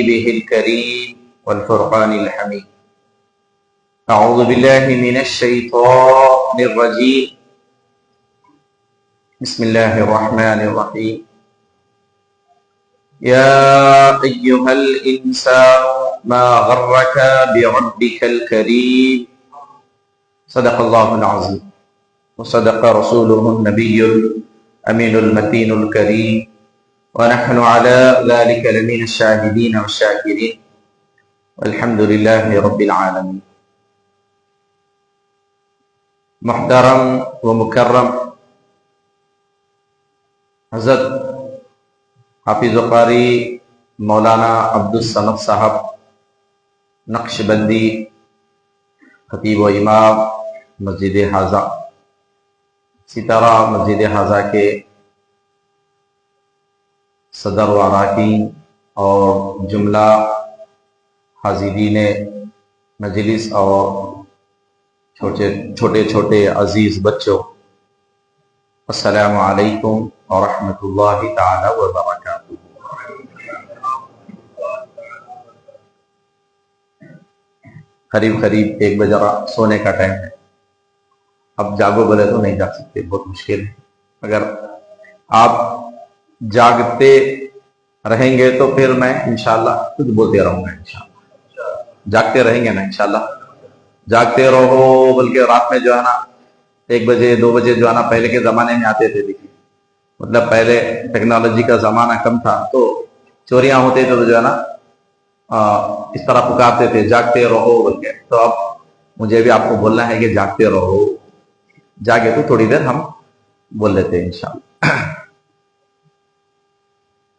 बिहिल करीम वल फुरक़ानिल हमीद। अऊज़ु बिल्लाहि मिनश शैतानिर रजीम। बिस्मिल्लाहिर रहमानिर रहीम। या अय्युहल इंसानु मा गर्रका बिरब्बिकल करीम। सदक़ल्लाहुल अज़ीम व सदक़ रसूलुहुन नबियुल अमीनुल मतीनुल करीम व नहनु अला ज़ालिका लमिनश शाहिदीन व शाकिरीन वल्हम्दुलिल्लाहि रब्बिल आलमीन। मुहतरम व मुकर्रम हज़रत हाफिज़ क़ारी मौलाना अब्दुल समद साहब नक्शबंदी खतीब व इमाम मस्जिद हाजा, इसी तरह मस्जिद हाजा के सदर व अराकीन और जुमला हाज़िरीन मजलिस और छोटे छोटे अजीज बच्चों, अस्सलामु अलैकुम व रहमतुल्लाहि ताला व बरकातुहू। करीब करीब 1 बजे सोने का टाइम है। अब जागो बोले तो नहीं जाग सकते, बहुत मुश्किल है। अगर आप जागते रहेंगे तो फिर मैं इंशाल्लाह कुछ बोलते रहूंगा। इंशाल्लाह जागते रहेंगे ना, इंशाल्लाह जागते रहो। बल्कि रात में जो है ना 1 बजे 2 बजे जो है ना पहले के जमाने में आते थे। देखिए मतलब पहले टेक्नोलॉजी का जमाना कम था तो चोरियां होते थे तो जो है ना इस तरह पुकारते थे जागते रहो बोल के। तो अब मुझे भी आपको बोलना है कि जागते रहो। जागे तो थोड़ी देर हम बोल लेते हैं इंशाअल्लाह।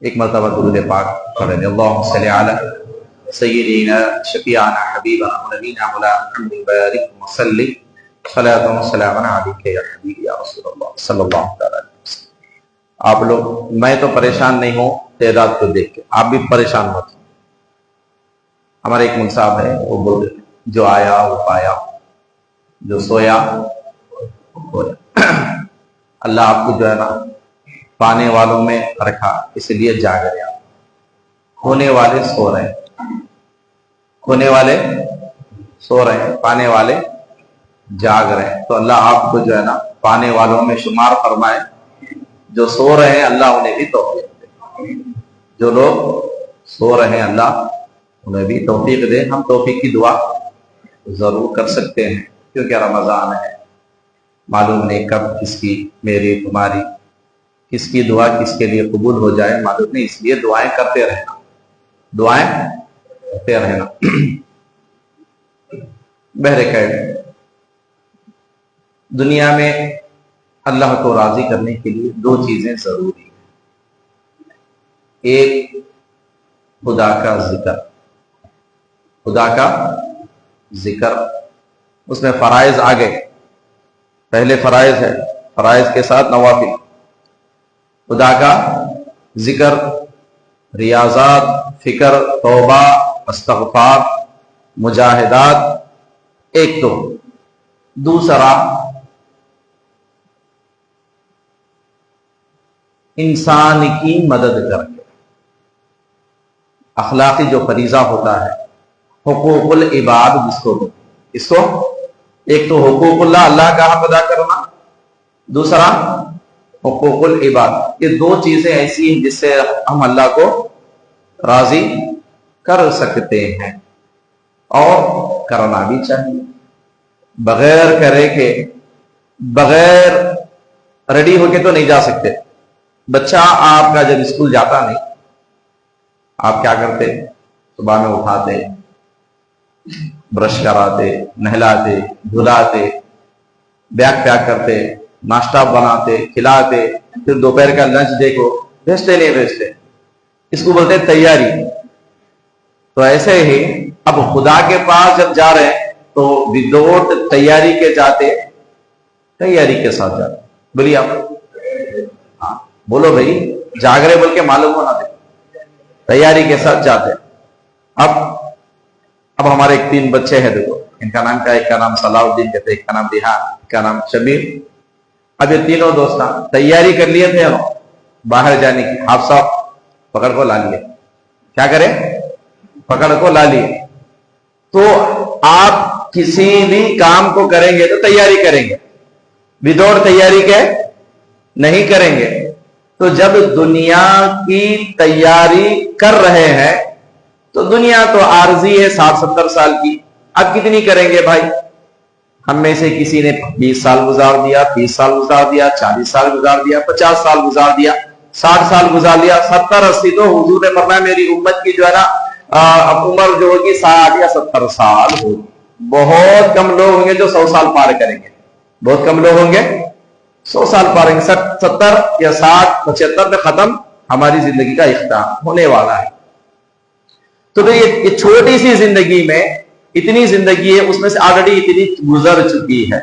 एक मरतबा दुरूद पाक पढ़ें। अल्लाहुम्मा सल्ली अला सय्यिदिना शफीअना हबीबना नबीना मौलाना मुहम्मद बारिक व सल्ली सलातु व सलामन अलैका या हबीबी या रसूलल्लाह सल्लल्लाहु अलैहि वसल्लम। आप लोग, मैं तो परेशान नहीं हूं तादाद को देख के, आप भी परेशान मत हो। हमारे एक मुल्क साहब है, वो बोलते जो आया वो पाया, जो सोया वो अल्लाह आपको जो है ना पाने वालों में रखा, इसलिए जाग रहे आप। खोने वाले सो रहे हैं, खोने वाले सो रहे हैं, पाने वाले जाग रहे हैं। तो अल्लाह आपको जो है ना पाने वालों में शुमार फरमाए। जो सो रहे हैं अल्लाह उन्हें भी तौफीक दे। जो लोग सो रहे हैं अल्लाह उन्हें भी तौफीक दे। हम तौफीक की दुआ जरूर कर सकते हैं क्योंकि रमजान है, मालूम नहीं कब किसकी, मेरी तुम्हारी, किसकी दुआ किसके लिए कबूल हो जाए मालूम नहीं। इसलिए दुआएं करते रहना, दुआएं करते रहना। बहरकैफ दुनिया में अल्लाह को राजी करने के लिए 2 चीजें जरूरी है। एक खुदा का जिक्र, खुदा का जिक्र, उसमें फराइज आ गए। पहले फराइज है, फराइज के साथ नवाफिल। खुदा का जिक्र, रियाजात, फिक्र, तौबा, इस्तग़फ़ार, मुजाहिदात, एक तो। दूसरा इंसान की मदद करके, अखलाकी जो फरीजा होता है, हुकूकुल इबाद जिसको, इसको एक तो हुकूकुल्लाह अल्लाह का हक अदा करना, दूसरा हुकूकुल इबाद। ये 2 चीजें ऐसी हैं जिससे हम अल्लाह को राजी कर सकते हैं और करना भी चाहिए। बगैर करे के, बगैर रेडी होके तो नहीं जा सकते। बच्चा आपका जब स्कूल जाता नहीं, आप क्या करते? सुबह में उठाते, ब्रश कराते, नहलाते, धुलाते, बैग पैक करते, नाश्ता बनाते, खिलाते, फिर दोपहर का लंच देखो, भेजते नहीं भेजते, इसको बोलते हैं तैयारी। तो ऐसे ही अब खुदा के पास जब जा रहे हैं तो विदाउट तैयारी के जाते, तैयारी के साथ जाते। बोलिए आप, हाँ बोलो भाई, जाग रहे बोल के मालूम होना दे, तैयारी के साथ जाते। अब हमारे 3 बच्चे हैं, देखो इनका नाम क्या है? एक का नाम सलाउद्दीन कहते, एक का नाम दिहान, एक का नाम शबीर। अब ये तीनों दोस्त तैयारी कर लिए थे बाहर जाने की, हाफ साफ पकड़ को ला लिए। क्या करें? पकड़ को ला लिए। तो आप किसी भी काम को करेंगे तो तैयारी करेंगे, विदाउट तैयारी के नहीं करेंगे। तो जब दुनिया की तैयारी कर रहे हैं तो दुनिया तो आरजी है 60-70 साल की, अब कितनी करेंगे भाई? हम में से किसी ने 20 साल गुजार दिया, 30 साल गुजार दिया, 40 साल गुजार दिया, 50 साल गुजार दिया, 60 साल गुजार दिया, 70-80 तो हुजूर ने फरमाया मेरी उम्मत की जो है ना उम्र जो होगी 60 या 70 साल होगी। बहुत कम लोग होंगे जो 100 साल पार करेंगे, बहुत कम लोग होंगे 100 साल पार करेंगे। 70 या 60, 75 में खत्म हमारी जिंदगी का इख्तिताम होने वाला है। तो ये छोटी सी जिंदगी में इतनी जिंदगी है, उसमें से ऑलरेडी इतनी गुजर चुकी है,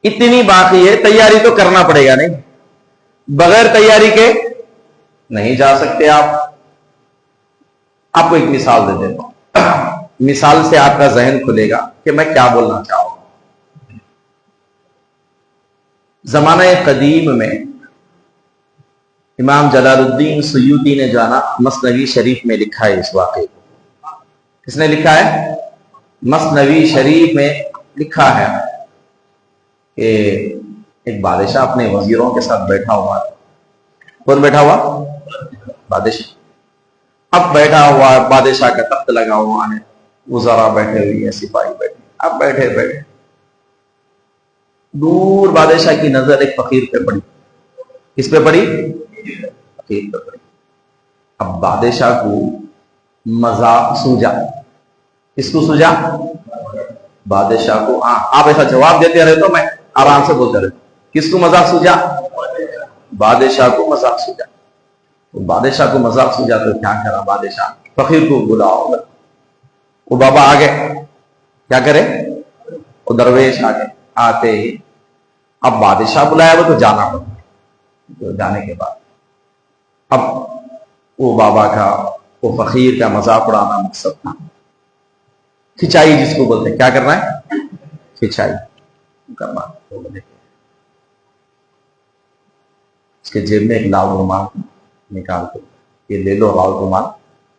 इतनी बाकी है। तैयारी तो करना पड़ेगा, नहीं बगैर तैयारी के नहीं जा सकते आप। आपको एक मिसाल दे देता हूं, मिसाल से आपका जहन खुलेगा कि मैं क्या बोलना चाहूंगा। जमाना कदीम में इमाम जलालुद्दीन सुयूती ने जो है ना मसनवी शरीफ में लिखा है इस वाक़े को। किसने लिखा है? मसनवी शरीफ में लिखा है कि एक बादशाह अपने वजीरों के साथ बैठा हुआ है। कौन बैठा हुआ? बादशाह। अब बैठा हुआ है, बादशाह का तख्त लगा हुआ है, वज़रा बैठे हुए हैं, सिपाही बैठे। अब बैठे बैठे दूर बादशाह की नजर एक फकीर पे पड़ी। किस पे पड़ी? फकीर पे पड़ी। अब बादशाह को मजाक सूझा। किसको सूझा? बादशाह को। आप ऐसा जवाब देते रहे तो मैं आराम से बोलते रहे। किसको मजाक सूझा? बादशाह को मजाक सूझा। तो बादशाह को मजाक सूझा तो क्या करा बादशाह? फकीर को बुलाओ। वो बाबा आ गए, क्या करे? वो दरवेश आ गए। आते ही अब बादशाह बुलाया वो तो जाना पड़ा। तो जाने के बाद अब वो बाबा का, वो फकीर का मजाक उड़ाना मकसद था। खिंचाई जिसको बोलते हैं, क्या करना है? खिंचाई करना। उसके जेब में एक लाल रुमाल निकाल के, ये ले लो लाल रुमाल।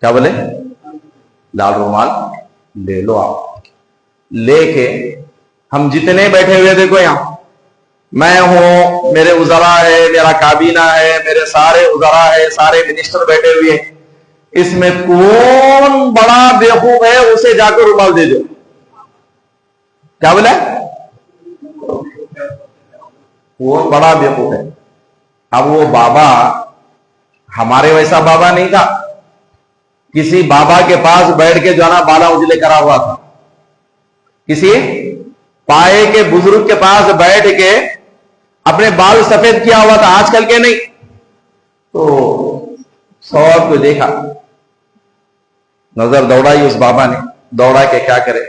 क्या बोले? लाल रुमाल ले लो। आप लेके हम जितने बैठे हुए देखो यहां, मैं हूं, मेरे उजरा है, मेरा काबीना है, मेरे सारे उजरा है, सारे मिनिस्टर बैठे हुए हैं। इसमें कौन बड़ा बेवकूफ है उसे जाकर रुमाल दे दो। क्या बोला? वो बड़ा बेवकूफ है। अब वो बाबा हमारे वैसा बाबा नहीं था। किसी बाबा के पास बैठ के जो है ना बाला उजले करा हुआ था। किसी पाए के बुजुर्ग के पास बैठ के अपने बाल सफेद किया हुआ था, आजकल के नहीं। तो सब को देखा, नजर दौड़ाई उस बाबा ने। दौड़ा के क्या करे?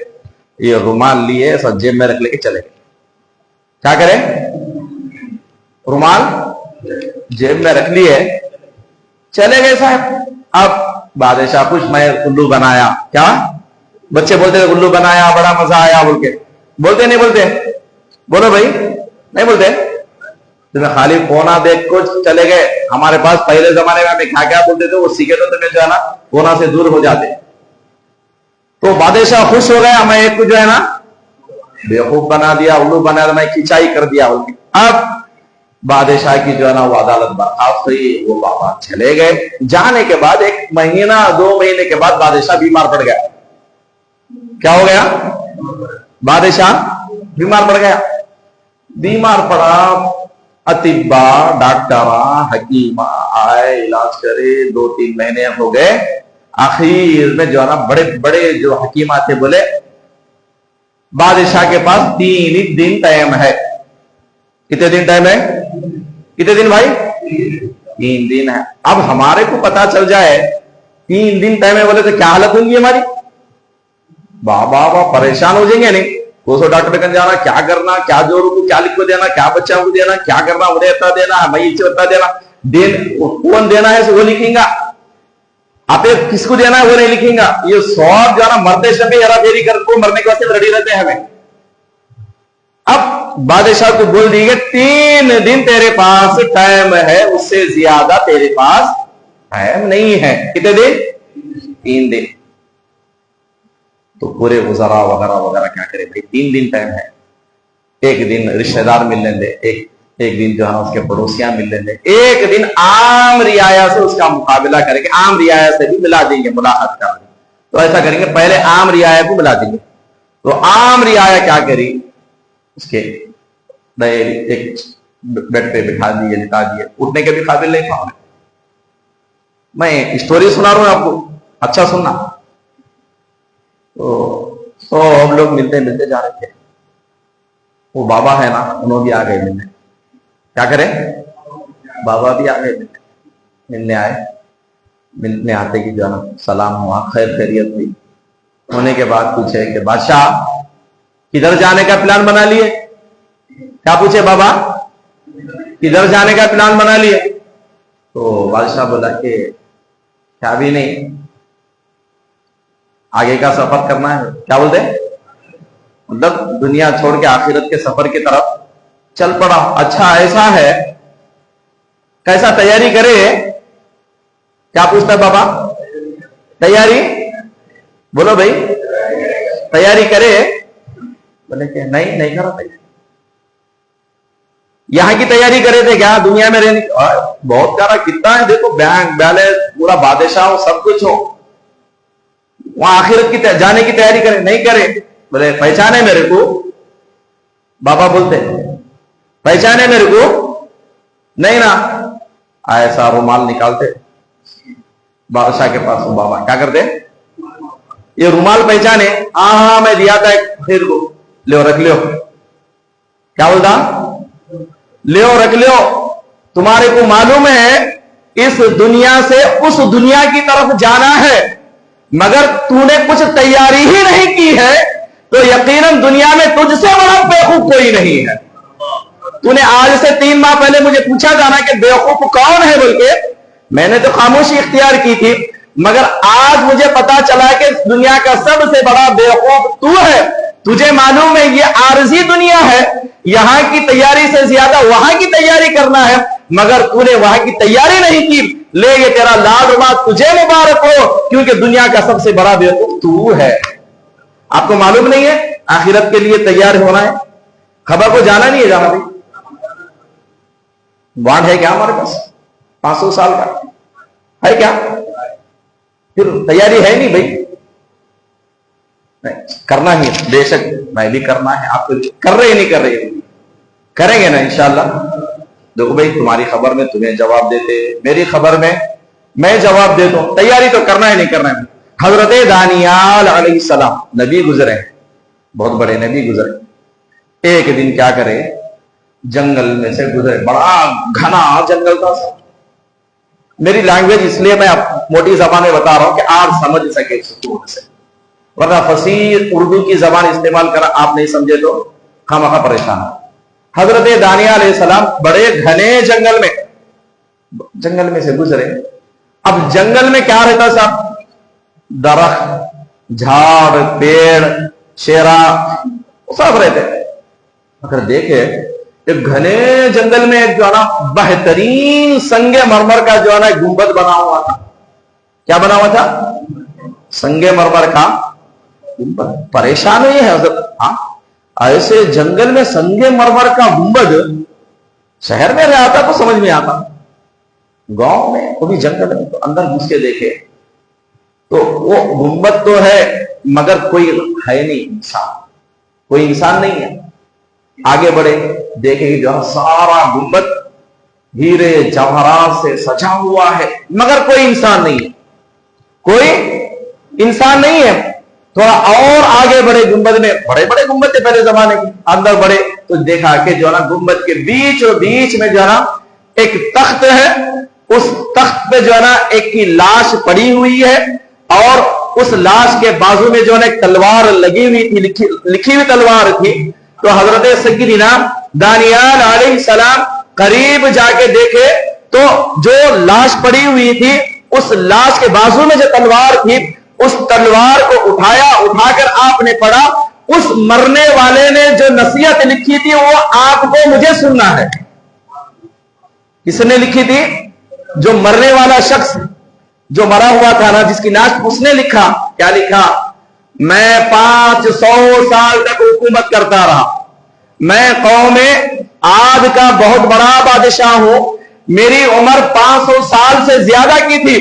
ये रुमाल लिए सब जेब में रख लेके चले गए। क्या करे? रुमाल जेब में रख लिए, चले गए साहब। अब बादशाह कुछ मैं उल्लू बनाया। क्या बच्चे बोलते थे? उल्लू बनाया, बड़ा मजा आया बोल के। बोलते नहीं बोलते? बोलो भाई, नहीं बोलते? तुम्हें खाली कोना देख को चले गए। हमारे पास पहले जमाने में हमें क्या क्या बोलते थे वो सीखे तो तुम्हें जो है ना कोना से दूर हो जाते। तो बादशाह खुश हो गया, मैं एक को जो है ना बेवकूफ बना दिया, उल्लू बना दिया, मैं खिंचाई कर दिया। अब बादशाह की जो है ना वो अदालत बर्खास्त हुई, वो बाबा चले गए। जाने के बाद 1 महीना 2 महीने के बाद बादशाह बीमार पड़ गया। क्या हो गया? बादशाह बीमार पड़ गया। बीमार पड़ा, अतिब्बा, डॉक्टर, हकीमा आए, इलाज करे। 2-3 महीने हो गए। आखिर में जो है ना बड़े बड़े जो हकीमा थे बोले बादशाह के पास 3 ही दिन टाइम है। कितने दिन टाइम है? कितने दिन भाई? 3 दिन है। अब हमारे को पता चल जाए 3 दिन टाइम है बोले तो क्या हालत होगी हमारी? बाबा परेशान हो जाएंगे। नहीं कोसो डॉक्टर कन जाना, क्या करना, क्या जोरू को क्या लिख को देना, क्या बच्चा को देना, क्या करना, उन्हें इतना देना, मैं इसे इतना देना। कौन देना है वो लिखेगा, आप किसको देना है वो नहीं लिखेगा। ये सब जो है ना मरते समय हेरा फेरी कर को मरने के वास्ते रेडी रहते हैं हमें। अब बादशाह को बोल दिए 3 दिन तेरे पास टाइम है, उससे ज्यादा तेरे पास टाइम नहीं है। कितने दिन? 3 दिन। तो पूरे वज़रा वगैरह वगैरह क्या करे भाई, 3 दिन टाइम है, एक दिन रिश्तेदार मिलने दे, एक दिन जो है उसके पड़ोसियां मिलने दे, एक दिन आम रियाया से उसका मुकाबला करेंगे, आम रियाया से भी मिला देंगे मुलाकात का। तो ऐसा करेंगे, पहले आम रियाया को मिला देंगे। तो आम रियाया क्या करी, उसके एक बेड पे बिठा दिए, लिटा दिए, उठने के भी काबिल नहीं था। मैं स्टोरी सुना रहा हूं आपको, अच्छा सुनना। तो सब लोग मिलते मिलते जा रहे थे, वो बाबा है ना, उन्होंने भी आ गए मिलने। क्या करें, बाबा भी आ गए मिलने आए। मिलने आते कि जो है ना सलाम हुआ, खैर खैरियत हुई। होने के बाद पूछे कि बादशाह किधर जाने का प्लान बना लिए? क्या पूछे बाबा, किधर जाने का प्लान बना लिए? तो बादशाह बोला कि क्या भी नहीं, आगे का सफर करना है। क्या बोलते, मतलब दुनिया छोड़ के आखिरत के सफर की तरफ चल पड़ा। अच्छा ऐसा है, कैसा तैयारी करे? क्या पूछता है बाबा, तैयारी बोलो भाई, तैयारी करे? बोले कि नहीं करा तैयारी। यहां की तैयारी करे थे क्या, दुनिया में रहने? बहुत करा, कितना है देखो, बैंक बैलेंस पूरा बादशाह हो, सब कुछ हो, वहां आखिरत की जाने की तैयारी करे? नहीं करे। बोले पहचाने मेरे को? बाबा बोलते पहचाने मेरे को? नहीं ना। ऐसा रुमाल निकालते बादशाह के पास, बाबा क्या करते, ये रुमाल पहचाने? हाँ मैं दिया था फिर को, ले रख लियो। क्या बोलता, ले रख लियो। तुम्हारे को मालूम है इस दुनिया से उस दुनिया की तरफ जाना है, मगर तूने कुछ तैयारी ही नहीं की है, तो यकीनन दुनिया में तुझसे बड़ा बेवकूफ कोई नहीं है। तूने आज से 3 माह पहले मुझे पूछा था ना कि बेवकूफ कौन है बोल के, मैंने तो खामोशी इख्तियार की थी, मगर आज मुझे पता चला कि दुनिया का सबसे बड़ा बेवकूफ तू है। तुझे मालूम है ये आरजी दुनिया है, यहां की तैयारी से ज्यादा वहां की तैयारी करना है, मगर तूने वहां की तैयारी नहीं की। ले ये तेरा लाल रुमाल तुझे मुबारक हो, क्योंकि दुनिया का सबसे बड़ा बेवकूफ तू है। आपको मालूम नहीं है आखिरत के लिए तैयार होना है, खबर को जाना नहीं है, जाना भी बॉन्ड है क्या हमारे पास 500 साल का है क्या? फिर तैयारी है नहीं भाई, नहीं, करना ही है, बेशक मैं भी करना है, आप कर रहे नहीं कर रहे, करेंगे ना इंशाल्लाह। देखो भाई, तुम्हारी खबर में तुम्हें जवाब देते, मेरी खबर में मैं जवाब देता हूं, तैयारी तो करना है नहीं करना है। हजरत दानियाल अलैहिस्सलाम नबी गुजरे, बहुत बड़े नबी गुजरे। एक दिन क्या करे, जंगल में से गुजरे, बड़ा घना जंगल था। मेरी लैंग्वेज इसलिए मैं मोटी जबान में बता रहा हूं कि आप समझ सके सुकून से, वरना फसीह उर्दू की जबान इस्तेमाल करा आप नहीं समझे तो खामखा परेशान हो। हजरत दानियाल अलैहिस्सलाम बड़े घने जंगल में से गुजरे। अब जंगल में क्या रहता साहब, दरख्त, झाड़, पेड़, शेरा सब रहते। अगर देखे एक घने जंगल में एक जो है ना बेहतरीन संगे मरमर का जो है ना गुंबद बना हुआ था। क्या बना हुआ था? संगे मरमर का गुंबद। परेशान हुई है हजरत, हाँ ऐसे जंगल में संगे मरमर का गुंबद, शहर में रहता तो समझ में आता, गांव में वो भी जंगल में, तो अंदर घुस के देखे तो वो गुंबद तो है मगर कोई है नहीं इंसान, कोई इंसान नहीं है। आगे बढ़े, देखे कि जो सारा गुंबद हीरे जवाहरात से सजा हुआ है, मगर कोई इंसान नहीं है, कोई इंसान नहीं है। थोड़ा और आगे बढ़े, गुंबद में बड़े बड़े गुंबद थे पहले जमाने के, अंदर बढ़े तो देखा कि जो है ना गुंबद के बीच में जो है ना एक तख्त है, उस तख्त पे जो है ना एक की लाश पड़ी हुई है, और उस लाश के बाजू में जो है ना एक तलवार लगी हुई थी, लिखी हुई तलवार थी। तो हजरत सय्यदना दानियाल अलैहिस्सलाम करीब जाके देखे तो जो लाश पड़ी हुई थी, उस लाश के बाजू में जो तलवार थी, उस तलवार को उठाकर आपने पढ़ा। उस मरने वाले ने जो नसीहत लिखी थी वो आपको मुझे सुनना है। किसने लिखी थी? जो मरने वाला शख्स, जो मरा हुआ था ना, जिसकी लाश, उसने लिखा। क्या लिखा? मैं 500 साल तक हुकूमत करता रहा। मैं कौम आद का बहुत बड़ा बादशाह हूं। मेरी उम्र 500 साल से ज्यादा की थी।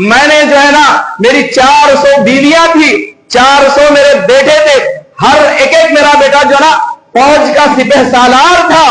मैंने जो है ना, मेरी 400 बीवियां थी, 400 मेरे बेटे थे। हर एक एक मेरा बेटा जो ना फौज का सिपह सालार था।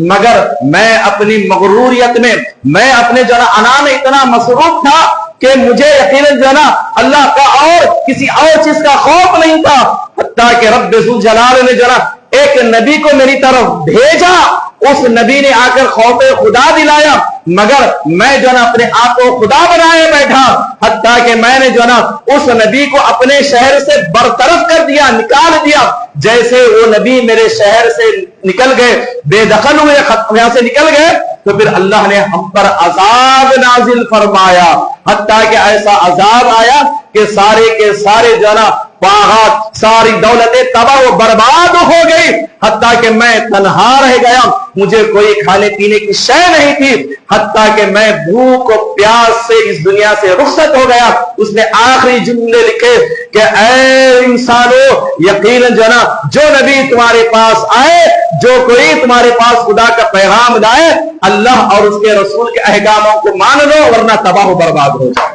मगर मैं अपनी मगरूरियत में, मैं अपने जो ना अना में इतना मसरूफ था कि मुझे यकीनन जो ना अल्लाह का और किसी और चीज का खौफ नहीं था। हत्ता कि रब्बे ज़ुल जलाल ने जो ना एक नबी को मेरी तरफ भेजा, उस नबी ने आकर खौफे खुदा दिलाया, मगर मैं जो ना अपने आप को खुदा बनाए बैठा। हत्ता कि मैंने जो ना उस नबी को अपने शहर से बरतरफ कर दिया, निकाल दिया। जैसे वो नबी मेरे शहर से निकल गए, बेदखल हुए, यहां से निकल गए, तो फिर अल्लाह ने हम पर अजाब नाजिल फरमाया। हत्ता कि ऐसा अजाब आया कि सारे के सारे जो ना बागात, सारी दौलतें तबाह व बर्बाद हो गई। हत्ता कि मैं तन्हा रह गया, मुझे कोई खाने पीने की शय नहीं थी। हत्ता कि मैं भूख और प्यास से इस दुनिया से रुखसत हो गया। उसने आखिरी जुमले लिखे कि ऐ इंसानों, यकीनन जो ना जो नबी तुम्हारे पास आए, जो कोई तुम्हारे पास खुदा का पैगाम लाए, अल्लाह और उसके रसूल के अहकामों को मान लो, वरना तबाह बर्बाद हो जाओ,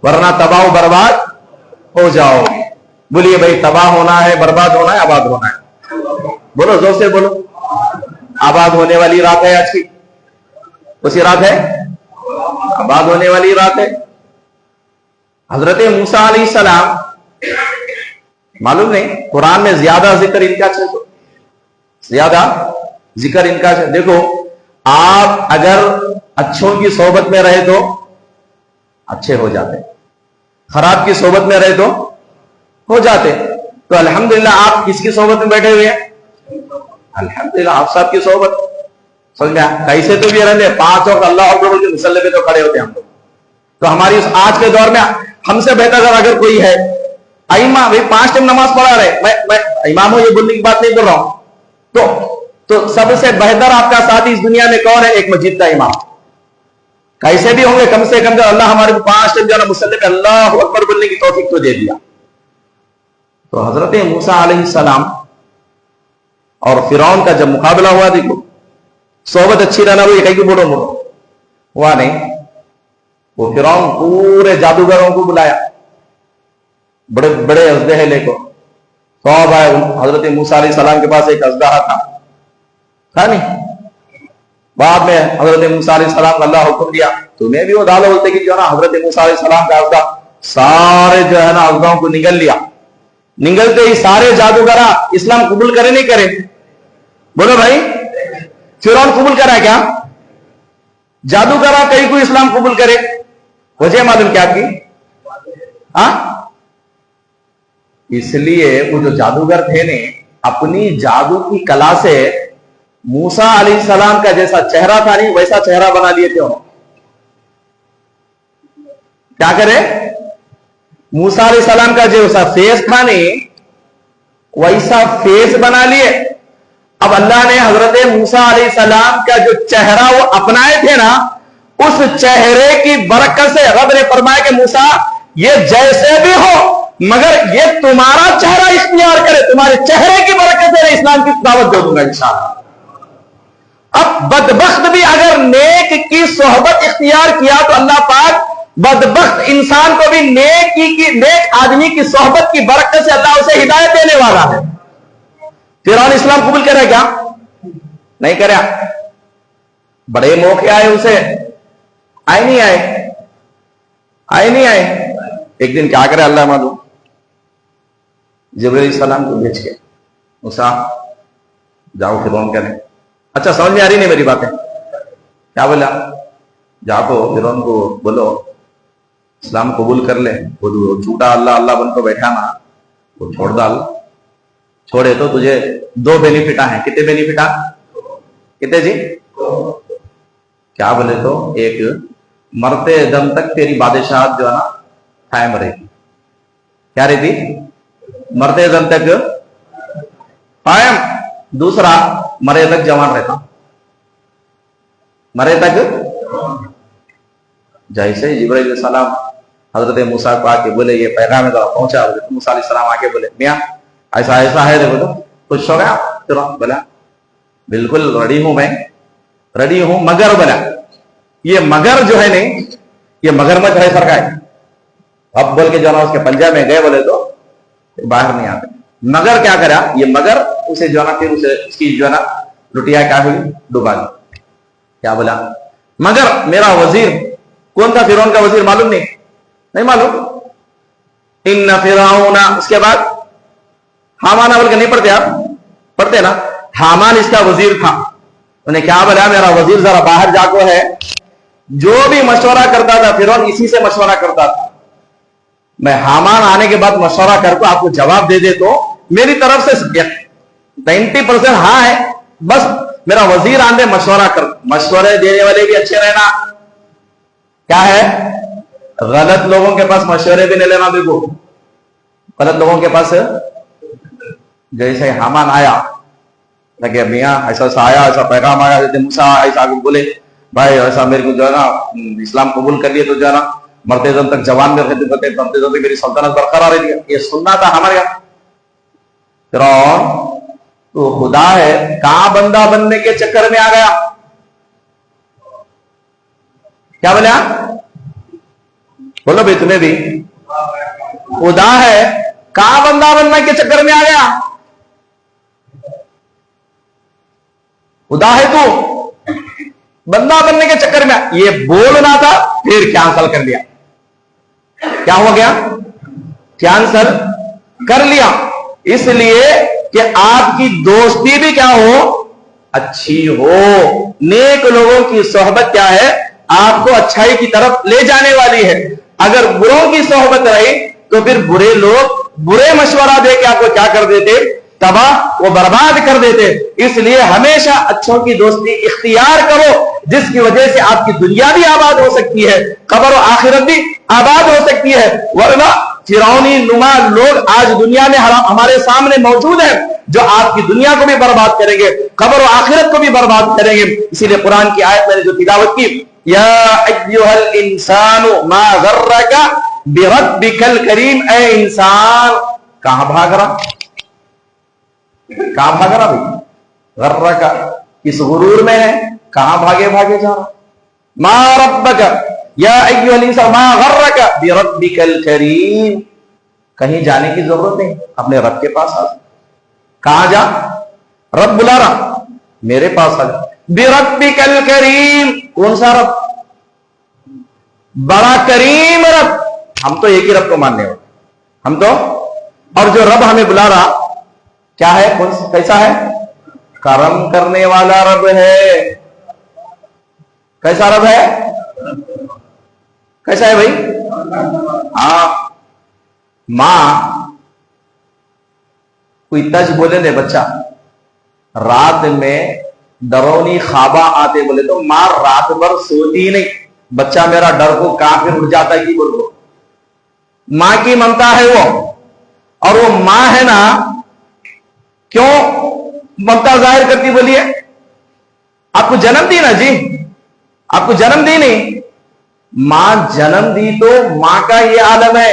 वरना तबाह बर्बाद हो जाओगे। बोलिए भाई, तबाह होना है, बर्बाद होना है, आबाद होना है? बोलो, जोर से बोलो। आबाद होने वाली रात है आज की, उसी रात है, आबाद होने वाली रात है। हजरत मूसा अलैहिस्सलाम, मालूम नहीं कुरान में ज्यादा जिक्र इनका है, तो ज्यादा जिक्र इनका है। देखो, आप अगर अच्छों की सोबत में रहे तो अच्छे हो जाते, खराब की सोबत में रहे तो हो जाते। तो अल्हम्दुलिल्लाह आप किसकी सोबत में बैठे हुए हैं? अल्हम्दुलिल्लाह आप साहब की सोबत। समझ में कैसे तो भी रहते, 5 वक्त अल्लाह अकबर के मुसल्ले पे तो खड़े होते हैं हम लोग। तो हमारी आज के दौर में हमसे बेहतर अगर कोई है, इमाम भाई 5 टाइम नमाज पढ़ा रहे, मैं इमाम हूं ये बोलने की बात नहीं कर रहा हूं। तो सबसे बेहतर आपका साथी इस दुनिया में कौन है? एक मस्जिद का इमाम। कैसे भी होंगे, कम से कम अल्लाह हमारे को 5 टाइम जो मुसल्ले पे अल्लाह अकबर बोलने की तौफीक तो दे दिया। तो हजरत मूसा अलैहिस्सलाम और फिरौन का जब मुकाबला हुआ, देखो सोबत अच्छी रहना, वो एक ही बोलो हुआ नहीं। वो फिरौन पूरे जादूगरों को बुलाया, बड़े बड़े अजदहे लेको सब आए। हजरत मूसा अलैहिस्सलाम के पास एक अजदहा था नहीं। बाद में हजरत मूसा अलैहिस्सलाम का अल्लाह हुक्म दिया, तुम्हें भी वो डालो, बोलते कि जो ना हजरत मूसा अलैहिस्सलाम का अजदा सारे जो है ना अजदाओं को निगल लिया। निगलते ही सारे जादूगरा इस्लाम कबूल करे नहीं करे? बोलो भाई, फिरौन कबूल करा क्या? जादूगरा कहीं को इस्लाम कबूल करे? वजह मालूम क्या की? इसलिए वो जो जादूगर थे ने, अपनी जादू की कला से मूसा अलैहिस्सलाम का जैसा चेहरा था नहीं, वैसा चेहरा बना लिए थे उन्होंने। क्या करे? मूसा अलैहिस्सलाम का जैसा फेस था नहीं, वैसा फेस बना लिए। अब अल्लाह ने हजरत मूसा अलैहिस्सलाम का जो चेहरा वो अपनाए थे ना, उस चेहरे की बरकत से रब ने फरमाया कि मूसा, ये जैसे भी हो, मगर ये तुम्हारा चेहरा इख्तियार करे, तुम्हारे चेहरे की बरकत से इस्लाम की दावत दे दूंगा इंशाअल्लाह। अब बदबख्त भी अगर नेक की सोहबत इख्तियार किया, तो अल्लाह पाक बदबख्त इंसान को भी नेक आदमी की सोहबत की बरकत से अल्लाह उसे हिदायत देने वाला है। फिरौन इस्लाम कबूल करे क्या? नहीं करे। बड़े मौके आए उसे, आए नहीं आए? आए नहीं आए? एक दिन क्या करे अल्लाह मालूम, जिब्रील सलाम को भेज के, मूसा जाओ फिरौन कहने। अच्छा, समझ में आ रही नहीं मेरी बातें? क्या बोला? जाको फिरौन को बोलो इस्लाम कबूल कर ले। वो झूठा अल्लाह अल्लाह बन को बैठा ना, वो छोड़ डाल। छोड़े तो तुझे 2 बेनिफिट हैं। कितने बेनिफिट? कितने जी? क्या बोले तो, एक मरते दम तक तेरी बादशाहत जो है ना कायम रहेगी। क्या रहती? मरते दम तक कायम। दूसरा, मरे तक जवान रहता। मरे तक, जैसे जिब्राइल सलाम हजरत मूसा को आके बोले ये पैगाम जरा पहुंचा। हजरत मूसा अलैहिस्सलाम आके बोले मियाँ ऐसा ऐसा है, देखो तो खुश हो गया। तुरंत बोला बिल्कुल रेडी हूं, मैं रेडी हूं, मगर बोला ये मगर जो है नहीं, ये मगरमच्छ है सरकार। अब बोल के जो ना उसके पंजा में गए बोले तो बाहर नहीं आते। मगर क्या करा, ये मगर उसे जो ना फिर उसे उसकी जो ना लुटिया क्या हुई, डुबा दी। क्या बोला, मगर मेरा वजीर कौन था, फिरौन का वजीर मालूम नहीं मालूम। इन फिरौना, उसके बाद हामाना बोल के नहीं पढ़ते आप, पढ़ते ना, हामान इसका वजीर था। उन्हें क्या बोला, मेरा वजीर जरा बाहर जाको है, जो भी मशवरा करता था फिरौन इसी से मशवरा करता था। मैं हामान आने के बाद मशवरा करके आपको जवाब दे दे तो मेरी तरफ से 90% हाँ है, बस मेरा वजीर आंदे मशवरा कर। मशवरे देने वाले भी अच्छे रहना, क्या है, गलत लोगों के पास मशवरे भी नहीं लेना। देखो गलत लोगों के पास, जैसे हामान आया लगे मियाँ ऐसा ऐसा आया, ऐसा पैगाम आया, जैसे मूसा ऐसा बोले भाई ऐसा मेरे को जो है ना इस्लाम कबूल कर लिए तो जो है ना मरते दम तक जवान में रहते थे, मरते दम तक मेरी सल्तनत बरकरार रही। ये सुनना था हमारे यहाँ। फिरौन तो खुदा है, कहां बंदा बनने के चक्कर में आ गया। क्या बोला, बोलो भाई तुम्हें भी, खुदा है कहां बंदा बनने के चक्कर में आ गया। खुदा है तू, बंदा बनने के चक्कर में ये बोलना था, फिर कैंसल कर दिया। क्या हो गया, कैंसल कर लिया। इसलिए कि आपकी दोस्ती भी क्या हो, अच्छी हो। नेक लोगों की सोहबत क्या है, आपको अच्छाई की तरफ ले जाने वाली है। अगर बुरों की सोहबत रही तो फिर बुरे लोग बुरे मशवरा दे के आपको क्या कर देते, तबाह वो बर्बाद कर देते। इसलिए हमेशा अच्छों की दोस्ती इख्तियार करो, जिसकी वजह से आपकी दुनिया भी आबाद हो सकती है, कब्र और आखिरत भी आबाद हो सकती है। वरना फिरौनी नुमा लोग आज दुनिया में हमारे सामने मौजूद है, जो आपकी दुनिया को भी बर्बाद करेंगे, कब्र और आखिरत को भी बर्बाद करेंगे। इसीलिए कुरान की आयत मैंने जो तिलावत की, या अय्युहल इंसानु मा गर्रका बिरब्बिकल करीम, ए इंसान कहां भाग रहा, कहां भाग रहा भाई, गर्रा का इस गुरूर में है, कहां भागे भागे जा रहा। मा रब्बका या अय्युहल इंसान मा गर्रका बिरब्बिकल करीम, कहीं जाने की जरूरत नहीं, अपने रब के पास आ। कहां जा, रब बुला रहा, मेरे पास आ। बिरब्बिकल करीम, कौन सा रब, बड़ा करीम रब। हम तो एक ही रब को मानने वाले, हम तो, और जो रब हमें बुला रहा क्या है, कौन कैसा है, करम करने वाला रब है। कैसा रब है, कैसा है भाई। हाँ, मां कोई तज बोले ने बच्चा, रात में डरौनी खाबा आते बोले तो मां रात भर सोती नहीं, बच्चा मेरा डर को काफिर उठ जाता है कि बोलो। मां की ममता है वो, और वो मां है ना, क्यों ममता जाहिर करती बोलिए, आपको जन्म दी ना जी, आपको जन्म दी नहीं, मां जन्म दी तो मां का ये आलम है।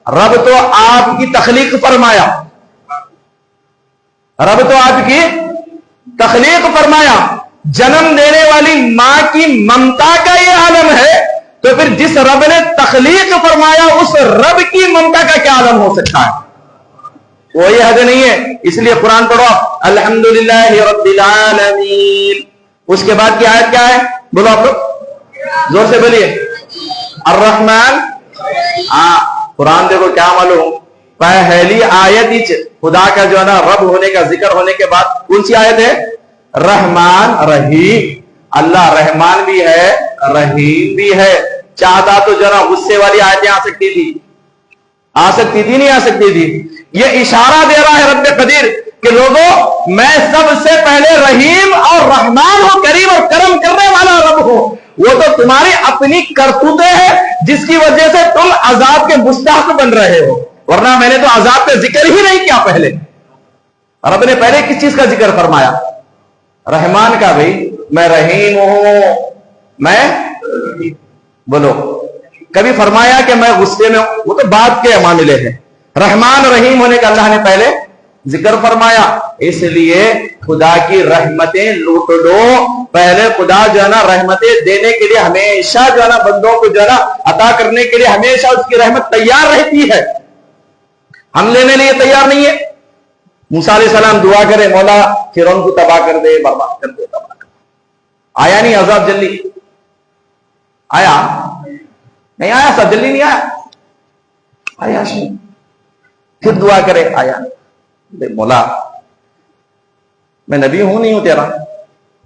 रब तो आपकी तखलीक फरमाया, रब तो आपकी तखलीक फरमाया, जन्म देने वाली मां की ममता का ये आलम है, तो फिर जिस रब ने तखलीक फरमाया उस रब की ममता का क्या आलम हो सकता है, कोई हद नहीं है। इसलिए कुरान पढ़ो, अल्हम्दुलिल्लाहि रब्बिल आलमीन। उसके बाद की आयत क्या है, बोलो आप लोग जोर से बोलिए, अर्रहमान। कुरान देखो क्या मालूम, पहली आयत ही खुदा का जो है ना रब होने का जिक्र होने के बाद कौन सी आयत है, रहमान रहीम। अल्लाह रहमान भी है, रहीम भी है। चाहता तो जो ना गुस्से वाली आयतें आ सकती थी, आ सकती थी, नहीं आ सकती थी। ये इशारा दे रहा है रब्बे कदीर कि लोगों मैं सबसे पहले रहीम और रहमान हूं, करीम और करम करने वाला रब हूं। वो तो तुम्हारी अपनी करतूतें हैं जिसकी वजह से तुम अजाब के मुस्तहक बन रहे हो, वरना मैंने तो अजाब का जिक्र ही नहीं किया पहले। रब ने पहले किस चीज का जिक्र फरमाया, रहमान का। भाई मैं रहीम हूं, मैं बोलो कभी फरमाया कि मैं गुस्से में हूं, वो तो बात के मामले हैं। रहमान रहीम होने का अल्लाह ने पहले जिक्र फरमाया, इसलिए खुदा की रहमतें लूट लो। पहले खुदा जो है ना रहमतें देने के लिए हमेशा जो है ना बंदों को जो है ना अता करने के लिए हमेशा उसकी रहमत तैयार रहती है, हम लेने लिए तैयार नहीं है। मूसा अलैहिस्सलाम दुआ करे, मौला फिरौन को तबाह कर दे, बर्बाद कर दे, तबाह कर दे। आया नहीं अजाब जल्दी? आया नहीं? आया सब जल्दी नहीं आया, आया नहीं। फिर दुआ करे, आया नहीं। मौला मैं नबी हूं नहीं हूं तेरा?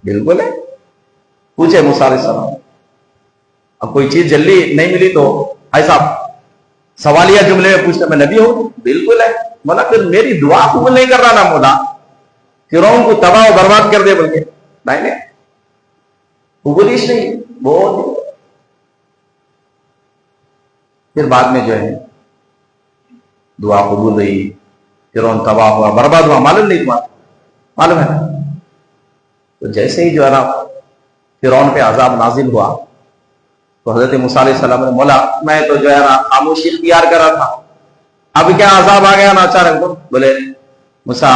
बिल्कुल है। पूछे मूसा अलैहिस्सलाम, अब कोई चीज जल्दी नहीं मिली तो ऐसा सवालिया जुमले में पूछते मैं नबी हूं? बिल्कुल है। मौला फिर मेरी दुआ कबूल नहीं कर रहा ना मौला, फिरौन को तबाह और बर्बाद कर दे बोल के? नहीं नहीं, कबूलिश नहीं बहुत। फिर बाद में जो है दुआ कबूल रही, फिरौन तबाह हुआ, बर्बाद हुआ, मालूम नहीं हुआ? मालूम है। तो जैसे ही जो है ना फिरौन पे अजाब नाजिल हुआ तो हजरत मूसा अलैहिस्सलाम ने, मौला मैं तो जो है ना खामोशी इख्तियार कर रहा था, अब क्या अजाब आ गया ना अचानक? तो बोले मूसा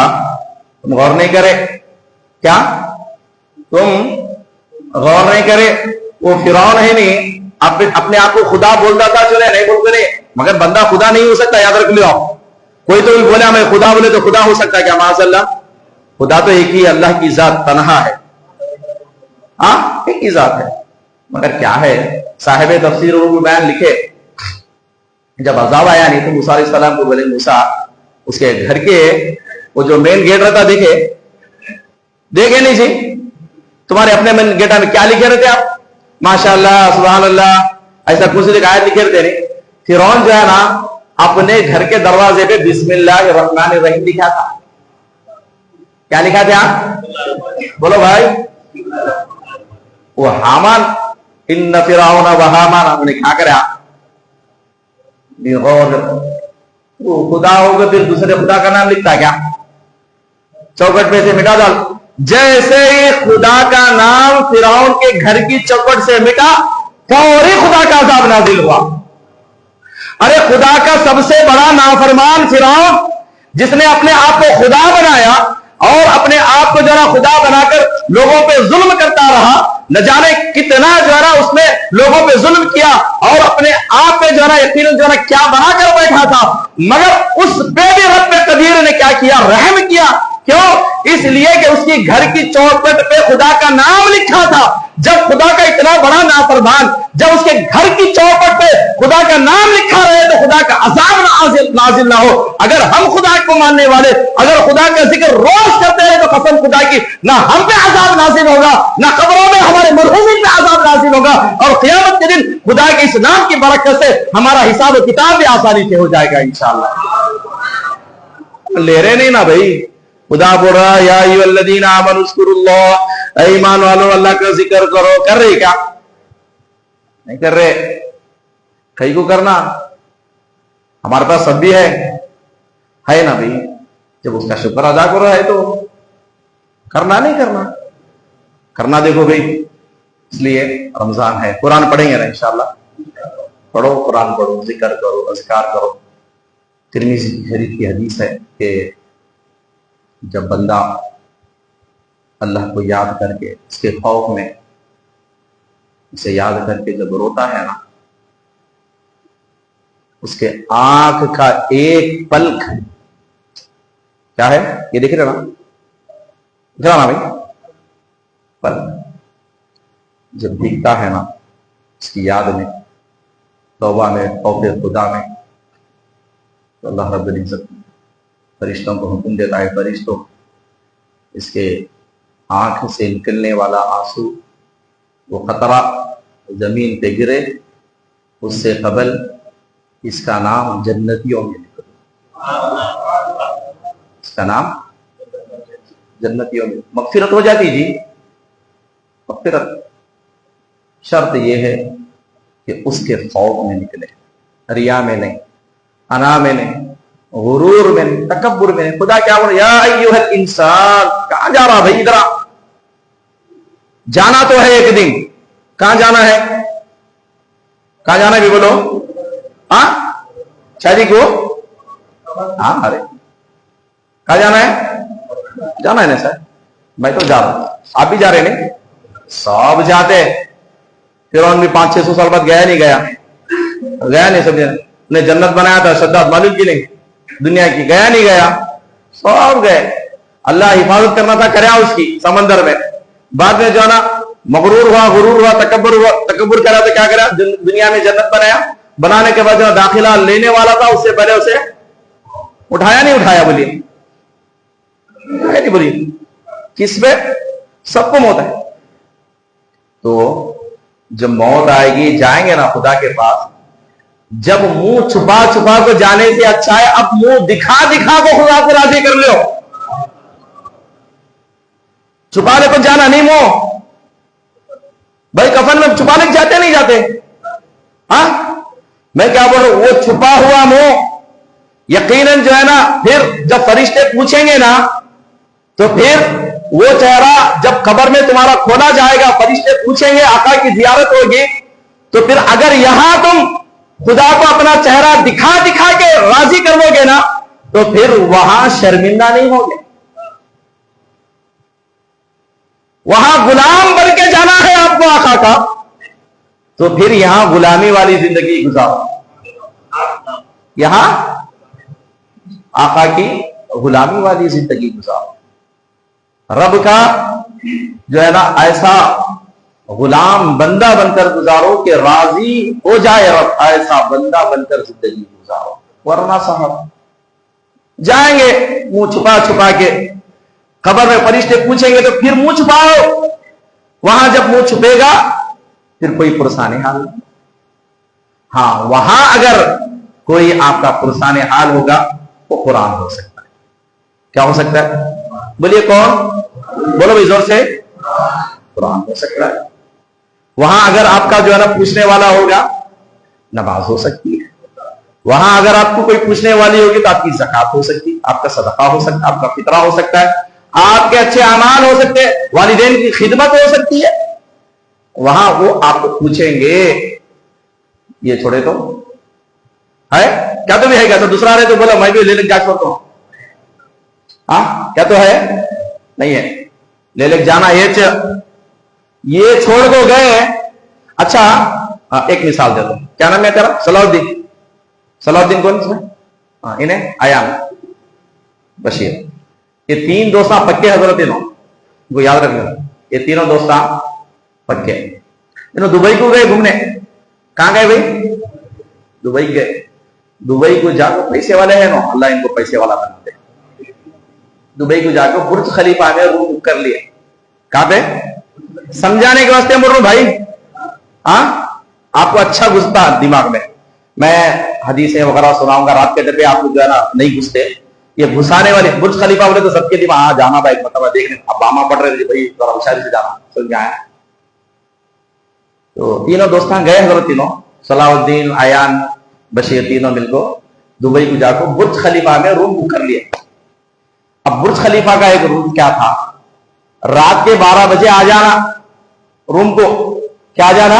तुम गौर नहीं करे क्या? तुम गौर नहीं करे? वो फिरौन है नहीं, अपने आप को खुदा बोलता था, चले नहीं बोलते नहीं, मगर बंदा खुदा नहीं हो सकता, याद रख लो। कोई तो भी बोला मैं खुदा, बोले तो खुदा हो सकता है क्या? माज़अल्लाह, खुदा तो एक ही अल्लाह की जात तन्हा है, हाँ एक ही जात है। मगर क्या है, साहिब तफसीर बयान लिखे, जब अजाब आया नहीं तो मूसा अलैहिस्सलाम को बोले, मूसा उसके घर के वो जो मेन गेट रहता देखे नहीं जी? तुम्हारे अपने मेन गेट में क्या लिखे रहते आप? माशाअल्लाह सुभान अल्लाह ऐसा कुछ आयत लिखे रहते नहीं। फिरौन जो है ना अपने घर के दरवाजे पे बिस्मिल्लाहिर्रहमानिर्रहीम लिखा था। क्या लिखा था? बोलो भाई। वो हामान, इन्न फिरौन व हामान, हमने क्या करा? वो खुदा होगा फिर दूसरे खुदा का नाम लिखता क्या? चौखट पे से मिटा डाल। जैसे ही खुदा का नाम फिरौन के घर की चौखट से मिटा, फौरी खुदा का अजाब नाजिल हुआ। अरे खुदा का सबसे बड़ा नाफरमान फिरौन, जिसने अपने आप को खुदा बनाया और अपने आप को जो है खुदा बनाकर लोगों पे जुल्म करता रहा, न जाने कितना जो है उसने लोगों पे जुल्म किया और अपने आप पे जो है यकीनन जो है क्या बनाकर बैठा था, मगर उस पे भी रब कदीर ने क्या किया? रहम किया। क्यों? इसलिए कि उसकी घर की चौखट पे खुदा का नाम लिखा था। जब खुदा का इतना बड़ा नाफरमान, जब उसके घर की चौखट पे खुदा का नाम लिखा रहे तो खुदा का अजाब नाजिल ना हो। अगर हम खुदा को मानने वाले अगर खुदा का जिक्र रोज करते हैं तो कसम खुदा की, ना हम पे अजाब नाजिल होगा, ना कब्रों में हमारे मरहूमिन पे अजाब नाजिल होगा, और क़यामत के दिन खुदा के इस नाम की बरकत से हमारा हिसाब किताब भी आसानी से हो जाएगा इंशाअल्लाह। ले रहे नहीं ना भाई, खुदा बोल रहा है या अय्युहल्लज़ीना आमनू उज़्कुरुल्लाह, ऐ ईमान वालों अल्लाह का जिक्र करो। कर रहे क्या? नहीं कर रहे। कहीं को करना, हमारे पास सब भी है ना भाई। जब उसका शुक्र अदा करो है तो करना, नहीं करना करना। देखो भाई, इसलिए रमजान है, कुरान पढ़ेंगे ना इंशाअल्लाह। पढ़ो कुरान, पढ़ो, जिक्र करो, अज़कार करो। तिरमिज़ी शरीफ की हदीस है कि जब बंदा अल्लाह को याद करके उसके खौफ में उसे याद करके जब रोता है ना, उसके आंख का एक पलक, क्या है ये दिख रहा ना? दिख रहा ना भाई? पलक जब दिखता है ना उसकी याद में, तौबा में, खौफ खुदा में, तो अल्लाह रब्बुल इज्जत फरिश्तों को हुक्म देता है, फरिश्तों इसके आंख से निकलने वाला आंसू, वो खतरा जमीन पे गिरे, उससे कबल इसका नाम जन्नतियों में लिख दो। इसका नाम जन्नतियों में, मगफिरत हो जाती जी, मगफिरत। शर्त यह है कि उसके खौफ में निकले, रिया में नहीं, अना में नहीं, गुरूर में नहीं, तकब्बुर में नहीं। खुदा क्या बोले? या अय्युहल इंसान, कहां जा रहा भाई? इधर जाना तो है एक दिन। कहां जाना है? कहा जाना है भी बोलो? हाँ शादी को? हाँ अरे कहा जाना है? जाना है ना सर, मैं तो जा रहा हूं, आप भी जा रहे नहीं? सब जाते। फिर भी 500-600 साल बाद गया नहीं, गया नहीं। सब ने जन्नत बनाया था शद्दाद मालूम की नहीं, दुनिया की, गया नहीं गया, सब गए। अल्लाह हिफाजत करना था, कराया उसकी समंदर में। बाद में जो है ना मगरूर हुआ, गुरूर हुआ, तकब्बुर करा तो क्या करा? दुनिया में जन्नत बनाया। बनाने के बाद जो दाखिला लेने वाला था उससे पहले उसे उठाया नहीं उठाया? बोलिए नहीं बोलिए? किस पे? सबको मौत है। तो जब मौत आएगी, जाएंगे ना खुदा के पास, जब मुंह छुपा छुपा को जाने से अच्छा है अब मुंह दिखा दिखा को खुदा को राजी कर लो। छुपा ले को जाना नहीं मुंह। भाई कफन में छुपा ले जाते नहीं जाते? हाँ मैं क्या बोलूं, वो छुपा हुआ मुंह यकीनन जो है ना, फिर जब फरिश्ते पूछेंगे ना, तो फिर वो चेहरा जब कब्र में तुम्हारा खोला जाएगा, फरिश्ते पूछेंगे, आका की जियारत होगी, तो फिर अगर यहां तुम खुदा को अपना चेहरा दिखा दिखा के राजी कर लोगे ना, तो फिर वहां शर्मिंदा नहीं होगे। वहां गुलाम बन के जाना है आपको आका का, तो फिर यहां गुलामी वाली जिंदगी गुजारो, यहां आका की गुलामी वाली जिंदगी गुजारो। रब का जो है ना ऐसा गुलाम बंदा बनकर गुजारो कि राजी हो जाए रब, ऐसा बंदा बनकर जिंदगी गुजारो। वरना साहब जाएंगे मुंह छुपा छुपा के, कब्र में फरिश्ते पूछेंगे तो फिर मुंह छुपाओ। वहां जब मुंह छुपेगा फिर कोई पुरसाने हाल नहीं। हाँ वहां अगर कोई आपका पुरसाने हाल होगा वो कुरान हो सकता है। क्या हो सकता है? बोलिए कौन? बोलो भाई जोर से। कुरान हो सकता है। वहां अगर आपका जो है ना पूछने वाला होगा, नमाज हो सकती है। वहां अगर आपको कोई पूछने वाली होगी तो आपकी ज़कात हो सकती है, आपका सदका हो सकता है, आपका फितरा हो सकता है, आपके अच्छे अमाल हो सकते हैं, वालिदैन की खिदमत हो सकती है। वहां वो आपको पूछेंगे, ये छोड़े तो है क्या? तो भी है क्या? तो दूसरा रहे तो बोला मैं भी ले लेके जा छोड़ता हूं। हाँ क्या तो है? नहीं है, ले लेके जाना ये छोड़ को गए। अच्छा एक मिसाल दे दो, क्या नाम है तेरा? सलाउद्दीन। सलाउद्दीन कौन इसमें? हाँ इन्हें आयाम बशीर, ये तीन दोस्ता पक्के हजरत इनको याद रखना। ये तीनों दोस्ता पक्के, इन्हों दुबई को गए घूमने। कहां गए भाई? दुबई गए। दुबई को जाकर पैसे वाले हैं ना, अल्लाह इनको पैसे वाला बना दे। दुबई को जाकर बुर्ज खलीफा में रूम बुक कर लिए। कहां पे? समझाने के वास्ते बोल रहा हूं भाई, हाँ आपको अच्छा घुसता दिमाग में। मैं हदीसें वगैरह सुनाऊंगा रात के डब्बे, आपको जो है ना नहीं घुसते। ये घुसाने वाले बुर्ज खलीफा बोले तो सबके दिमाग हाँ जाना भाई, मतलब देखने अब बामा पड़ रहे थे भाई, थोड़ा होशियारी से जाना, समझ में आया। तो तीनों दोस्तान गए हजरत तीनों, सलाउद्दीन, आयान, बशीर, तीनों मिलकर दुबई को जाकर बुर्ज खलीफा में रूम बुक कर लिए। अब बुर्ज खलीफा का एक रूल क्या था, रात के 12 बजे आ जाना रूम को। क्या जाना?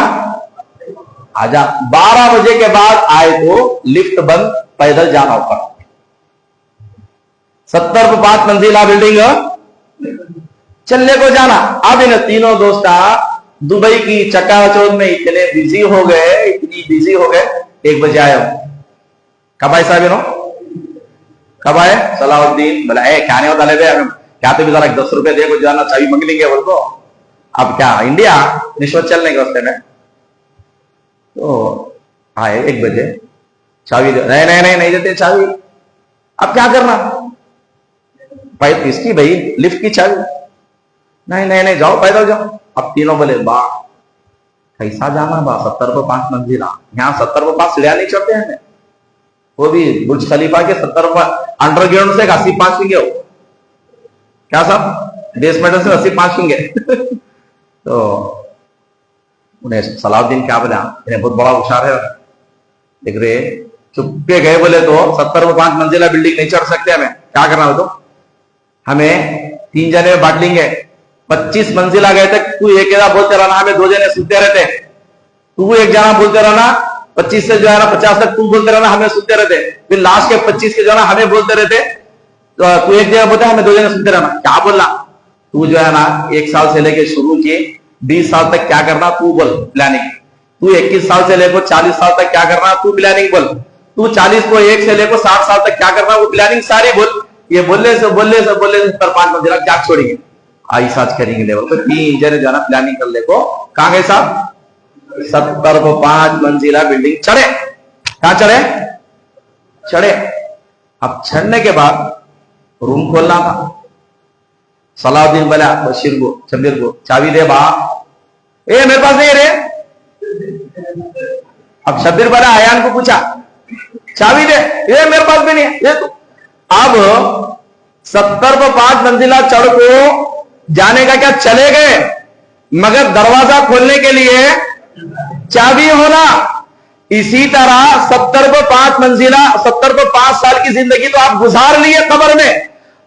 आ जा। 12 बजे के बाद आए तो लिफ्ट बंद, पैदल जाना ऊपर। 70 पे 5 मंजिला बिल्डिंग चलने को जाना। अब इन तीनों दोस्त दुबई की चकाचौंध में इतने बिजी हो गए, इतनी बिजी हो गए, 1 बजे आए। कब आए साहब इन्हों? कब आए? सलाउद्दीन बोला क्या नहीं होता ले क्या, तो भी जरा 10 रुपए दे को जाना, चाबी मंग लेंगे बोल को। अब क्या इंडिया रिश्वत चलने के रास्ते में। तो आए 1 बजे, चाबी दे, नहीं देते चाबी। अब क्या करना? इसकी भाई लिफ्ट की चाबी, नहीं जाओ पैदल जाओ। अब तीनों बोले बा कैसा जाना बा, 70 पे 5 मंजिला, यहाँ 70 पे 5 सीढ़ियां नहीं चढ़ते हैं, वो भी बुर्ज खलीफा के 70 पर अंडरग्राउंड से 80-5 फिंगे हो क्या साहब, बेसमेंट से 80-5 फिंगे। तो उन्हें सलाउद्दीन क्या बोला, इन्हें बहुत बड़ा होशियार है, देख रहे चुपके गए। बोले तो 70 पे 5 मंजिला बिल्डिंग नहीं चढ़ सकते, हमें क्या करना हो तो हमें 3 जने में बांट लेंगे। 25 मंजिला गए तक तू एक जना बोलते रहना, हमें 2 जने सुनते रहते। तू एक जना बोलते रहना, 25 से जो है ना 50 तक तू बोलते रहना, हमें सुनते रहते, फिर लास्ट के 25 के जो है ना हमें बोलते रहते। तो तू एक जगह बोलता है, हमें 2 जगह सुनते रहना। क्या बोलना? तू जो है ना 1 साल से लेके शुरू किए 20 साल तक क्या करना तू बोल प्लानिंग। तू 21 साल से लेकर 40 साल तक क्या करना तू प्लानिंग बोल। तू 40 को 1 से लेकर 60 साल तक क्या करना वो प्लानिंग सारी बोल। ये बोलने से 5 मंजिला क्या छोड़ेंगे, ऐसा करेंगे लेवल तो 3 जने जो है ना प्लानिंग कर ले को कहां गए साहब 70 को 5 मंजिला बिल्डिंग चढ़े। कहां चढ़े? अब चढ़ने के बाद रूम खोलना था। सलाउद्दीन बोला शब्बीर को चाबी दे बा। ए मेरे पास नहीं रे। अब शब्बीर बोला अयान को पूछा चाबी दे, ये मेरे पास भी नहीं है, ये तो। अब 70 पर 5 मंजिला चढ़ को जाने का क्या चले गए, मगर दरवाजा खोलने के लिए चाबी होना। इसी तरह 70 पर 5 मंजिला 70 पर 5 साल की जिंदगी तो आप गुजार लिए कब्र में।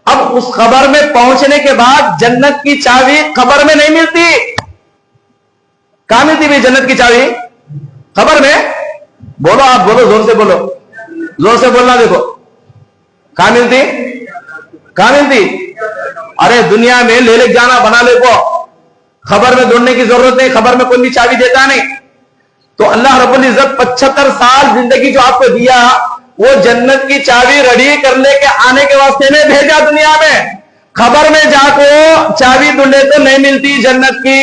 अब उस कब्र में पहुंचने के बाद जन्नत की चाबी कब्र में नहीं मिलती। कहां मिलती भाई जन्नत की चाबी? कब्र में। बोलो, आप बोलो, जोर से बोलो, जोर से बोलना। देखो कहां मिलती? अरे दुनिया में ले जाना बना ले को, खबर में ढूंढने की जरूरत नहीं, खबर में कोई भी चाबी देता नहीं। तो अल्लाह रब्बुल इज्जत 75 साल जिंदगी जो आपको दिया वो जन्नत की चाबी रेडी कर लेके आने के वास्ते में भेजा दुनिया में। खबर में जाको चाबी ढूंढे तो नहीं मिलती जन्नत की।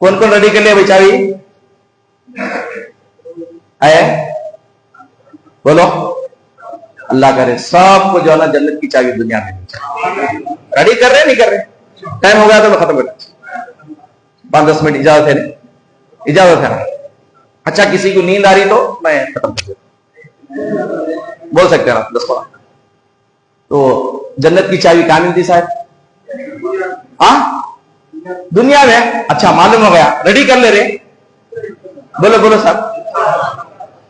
कौन कौन रेडी कर लिया भाई चाबी है? बोलो। अल्लाह करे सबको जो है ना जन्नत की चाबी दुनिया में रेडी कर रहे नहीं कर रहे? टाइम हो गया तो मैं खत्म कर 5-10 मिनट इजाजत है ना? अच्छा किसी को नींद आ रही तो मैं खत्म कर देता, बोल सकते हैं ना 10 मिनट। तो जन्नत की चाबी कहां मिलती साहब? दुनिया में। अच्छा मालूम हो गया, रेडी कर ले रे। बोलो साहब।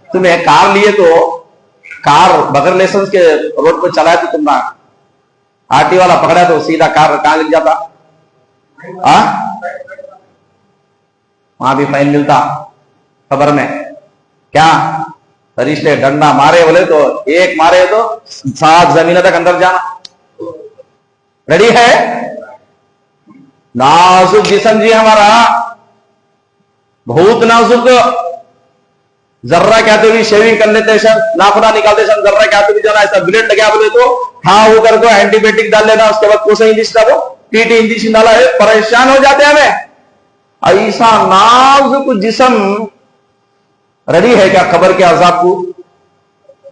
तुम्हें कार लिए तो कार बगैर लाइसेंस के रोड पर चलाया तो तुम आरटी वाला पकड़ा तो सीधा कार कहां लग जाता? वहां भी फाइन मिलता। खबर में क्या फरिश्ते डंडा मारे बोले तो एक मारे तो 7 जमीनों तक अंदर जाना। रेडी है? नाजुक जिस्म जी हमारा, बहुत नाजुक। जर्रा कहते हुए शेविंग कर लेते सन, नाखूना निकालते सन, जर्रा कहते हुए जाना ऐसा ब्लेड लगा बोले तो हाँ वो कर दो, एंटीबायोटिक डाल लेना, उसके बाद कोसा इंजेक्शन डालो, टीटी इंजेक्शन डाला है, परेशान हो जाते हैं हमें। ऐसा नाजुक जिस्म रेडी है क्या खबर के अजाब को,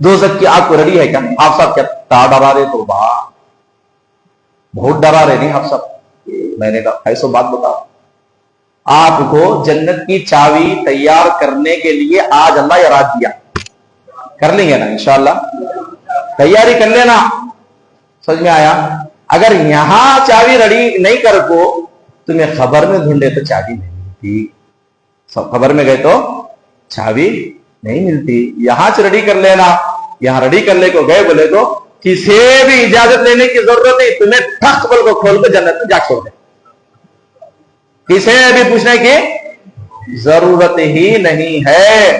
दोज़ख की आग को रेडी है क्या? आप सब क्या डरा रहे? तो बहुत डरा रहे नहीं आप सब। मैंने कहा ऐसो बात बताओ, आपको जन्नत की चाबी तैयार करने के लिए आज अल्लाह ये रात दिया, कर लेंगे ना इंशाअल्लाह? तैयारी कर लेना। समझ में आया? अगर यहां चाबी रेडी नहीं कर को तुम्हें खबर में ढूंढे तो चाबी नहीं मिलती। सब खबर में गए तो चाबी नहीं मिलती। यहां से रेडी कर लेना। यहां रेडी करने को गए बोले तो किसी भी इजाजत लेने की जरूरत नहीं, तुम्हें ठक बल को खोल कर जन्नत में जा छोड़ दे, किसे भी पूछने की जरूरत ही नहीं है।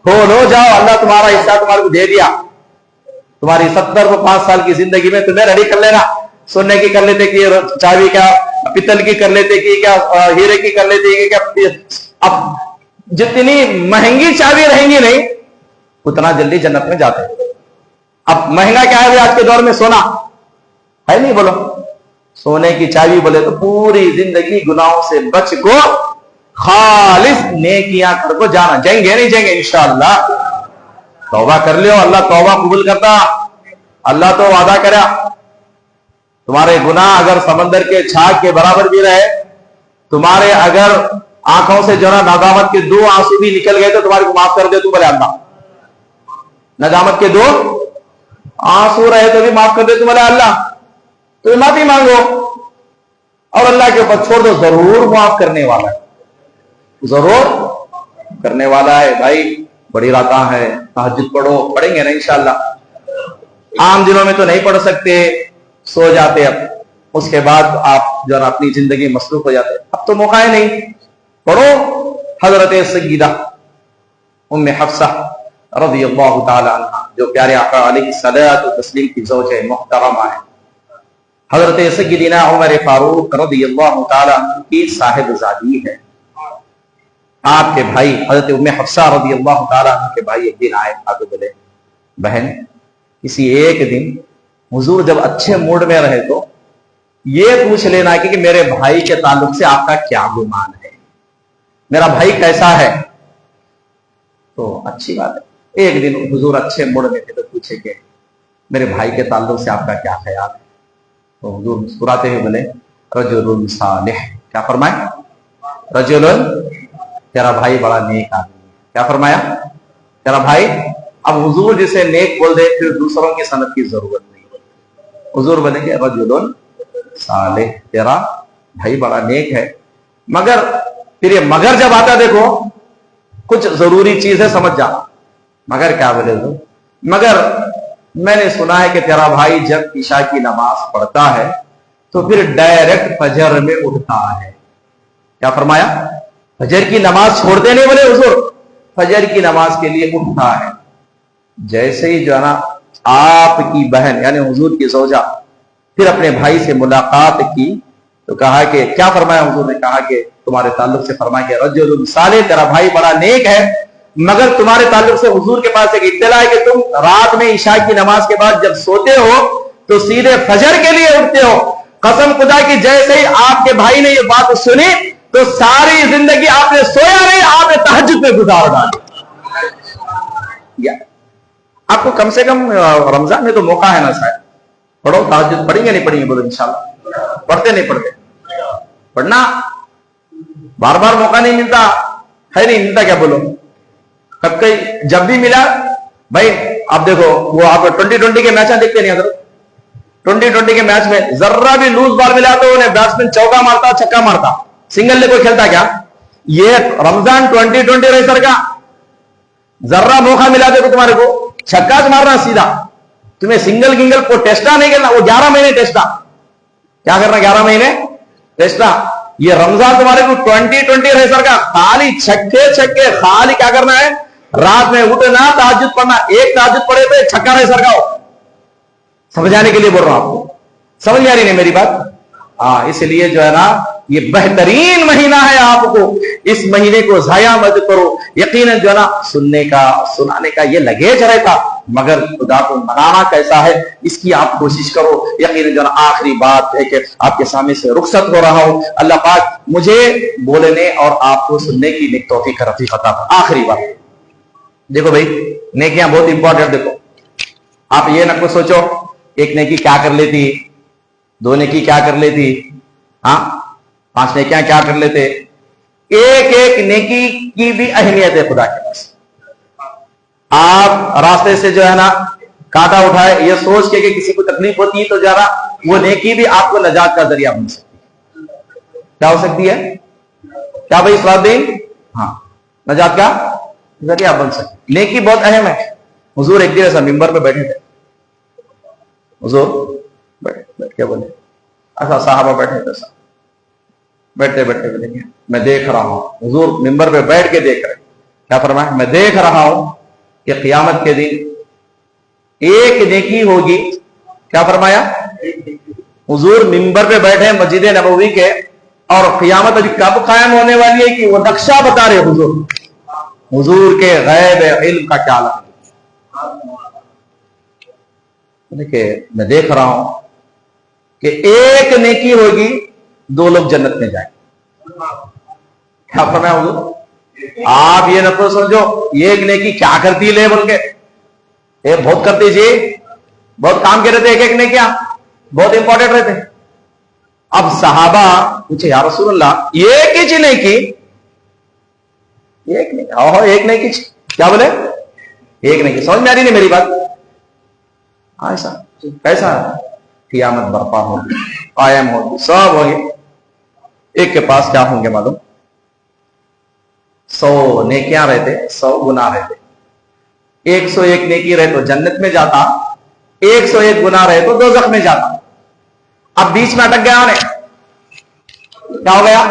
खोलो जाओ, अल्लाह तुम्हारा हिस्सा तुम्हारे को दे दिया। तुम्हारी 70 को 5 साल की जिंदगी में तुम्हें रेडी कर लेना। सोने की कर लेते कि चाबी क्या, पित्तल की कर लेते कि क्या, हीरे की कर लेते कि क्या। अब जितनी महंगी चाबी रहेंगी नहीं उतना जल्दी जन्नत में जाते हैं। अब महंगा क्या है आज के दौर में? सोना है नहीं? बोलो सोने की चाबी बोले तो पूरी जिंदगी गुनाहों से बच को खालिस नेकियां कर को जाना। जाएंगे नहीं जाएंगे इंशाअल्लाह? तौबा कर लियो, अल्लाह तौबा कबूल करता। अल्लाह तो वादा करा तुम्हारे गुनाह अगर समंदर के छाग के बराबर भी रहे, तुम्हारे अगर आंखों से जो ना नदामत के 2 आंसू भी निकल गए तो तुम्हारे को माफ कर दे तू। बोले अल्लाह नदामत के 2 आंसू रहे तो भी माफ कर दे तू। बोले अल्लाह तो माफी मांगो और अल्लाह के ऊपर छोड़ दो, जरूर माफ करने वाला है, जरूर करने वाला है। भाई बड़ी राता है, तहज्जुद पढ़ो, पढ़ेंगे ना इंशाअल्लाह। आम दिनों में तो नहीं पढ़ सकते, सो जाते, अब उसके बाद आप जो अपनी जिंदगी मसरूफ हो जाते। अब तो मौका है नहीं, पढ़ो हजरत सय्यदा उम्मे हफ्सा रज़ियल्लाहु ताला अन्हा, जो प्यारे आका अलैहिस्सलातु तस्लीम की ज़ौज मुहतरमा है, हजरत सय्यदना उमर फारूक रज़ियल्लाहु ताला अन्हु की साहिबजादी है। आपके भाई हजरत उम्मे हफ्सा रज़ियल्लाहु ताला अन्हा के भाई एक दिन आए, आगे बोले, बहन किसी एक दिन हुजूर जब अच्छे मूड में रहे तो ये पूछ लेना कि मेरे भाई के ताल्लुक से आपका क्या गुमान है, मेरा भाई कैसा है। तो अच्छी बात है, एक दिन हुजूर अच्छे मूड में थे तो पूछे कि मेरे भाई के ताल्लुक से आपका क्या ख्याल है। तो हुजूर मुस्कुराते हुए बोले, रजुलुन सालिह। क्या फरमाया? रजुलुन, तेरा भाई बड़ा नेक आदमी है। क्या फरमाया? तेरा भाई। अब हुजूर जिसे नेक बोल दे फिर दूसरों की सनद की जरूरत नहीं। हुजूर बोलेंगे रजुलुन सालिह, तेरा भाई बड़ा नेक है। मगर फिर ये मगर जब आता देखो, कुछ जरूरी चीज है, समझ जाना। मगर क्या बोले तो, मगर मैंने सुना है कि तेरा भाई जब ईशा की नमाज पढ़ता है तो फिर डायरेक्ट फजर में उठता है। क्या फरमाया? फजर की नमाज छोड़ते नहीं बोले हुजूर, फजर की नमाज के लिए उठता है। जैसे ही जो है ना आपकी बहन यानी हुजूर की ज़ौजा फिर अपने भाई से मुलाकात की तो कहा कि क्या फरमाया? हुजूर ने कहा कि तुम्हारे ताल्लुक से फरमाया कि रजुलुन सालिह, तेरा भाई बड़ा नेक है, मगर तुम्हारे ताल्लुक से हुजूर के पास एक इत्तला है कि तुम रात में ईशा की नमाज के बाद जब सोते हो तो सीधे फजर के लिए उठते हो। कसम खुदा की जैसे ही आपके भाई ने ये बात सुनी तो सारी जिंदगी आपने सोया नहीं, आपने तहज्जुद में गुजार डाली। आपको कम से कम रमजान में तो मौका है ना, शायद पढ़ो, तहज्जुद पढ़ेंगे नहीं पढ़ेंगे? बोलो इंशाल्लाह। पढ़ते नहीं पढ़ते? पढ़ना, बार बार मौका नहीं मिलता है, नहीं मिलता क्या बोलो? कब कहीं जब भी मिला भाई, आप देखो वो आप 2020 के मैच देखते नहीं अगर 2020 के मैच में जर्रा भी लूज बॉल मिला तो उन्हें बैट्समैन चौका मारता छक्का मारता, सिंगल ले कोई खेलता क्या? ये रमजान 2020 रहे सर का, जर्रा मौका मिला देखो तुम्हारे को छक्का मारना सीधा, तुम्हें सिंगल गिंगल को टेस्टा नहीं करना। वो 11 महीने टेस्टा, क्या करना 11 महीने टेस्टा। ये रमजान तुम्हारे को 2020 रहे सर का, खाली छक्के छक्के, खाली क्या करना है, रात में उठना, तहज्जुद पढ़ना। एक तहज्जुद पढ़े तो छक्का रहे सर का। समझाने के लिए बोल रहा हूं आपको, समझ में आ रही है मेरी बात? हाँ, इसलिए जो है ना ये बेहतरीन महीना है, आपको इस महीने को जाया मत करो। यकीनन जो है ना सुनने का सुनाने का ये लगेज रहता, मगर खुदा को मनाना कैसा है इसकी आप कोशिश करो। यकीनन जो है ना आखिरी बात है कि आपके सामने से रुखसत हो रहा हूं, अल्लाह पाक मुझे बोलने और आपको सुनने की नेक तौफीक रफीक अता फरमाए। आखिरी बात देखो भाई, नेकियां बहुत इंपॉर्टेंट। देखो आप ये ना कुछ सोचो एक नेकी क्या कर लेती, दो नेकी क्या कर लेती, हाँ 5 नेकियां क्या कर लेते। एक एक नेकी की भी अहमियत है खुदा के पास। आप रास्ते से जो है ना कांटा उठाए ये सोच के कि किसी को तकलीफ होती है तो जरा वो नेकी भी आपको नजात का जरिया बन सकती है। क्या हो सकती है? क्या भाई सलाउद्दीन? हाँ, नजात का जरिया बन सकती। नेकी बहुत अहम है। हुजूर एक दिन ऐसा मिंबर पे बैठे थे, हुजूर बैठ के बोले, ऐसा साहबा बैठे थे, बैठते बैठते बोलेंगे मैं देख रहा हूं, हुजूर मिंबर पे बैठ के देख रहे। क्या फरमाया? मैं देख रहा हूं कि क़यामत के दिन एक नेकी होगी। क्या फरमाया? हुजूर मिंबर पे बैठे मस्जिद नबवी के, और क़यामत अभी कब कायम होने वाली है कि वो नक्शा बता रहे हुजूर। हुजूर के गैब इल्म का क्या है? देखिए मैं देख रहा हूं कि एक नेकी होगी, 2 लोग जन्नत में जाएंगे। क्या फरमाया हुजूर? आप ये न तो समझो एक नेकी क्या करती ले बोल के, ये बहुत करती जी, बहुत काम के रहते, एक एक नेकियां बहुत इंपॉर्टेंट रहते। अब सहाबा पूछे या रसूल अल्लाह एक ही चीज नहीं की, एक नहीं, ओहो एक नहीं की, क्या बोले? एक नहीं की। समझ में आ रही नहीं मेरी बात? ऐसा कैसा? क़यामत बर्पा होगी, कायम होगी, सब होगी। एक के पास क्या होंगे मालूम? 100 नेकियां रहते, 100 गुनाह रहते। 101 नेकी रहे तो जन्नत में जाता, 101 गुनाह रहे तो दोज़ख में जाता। अब बीच में अटक गया, क्या हो गया?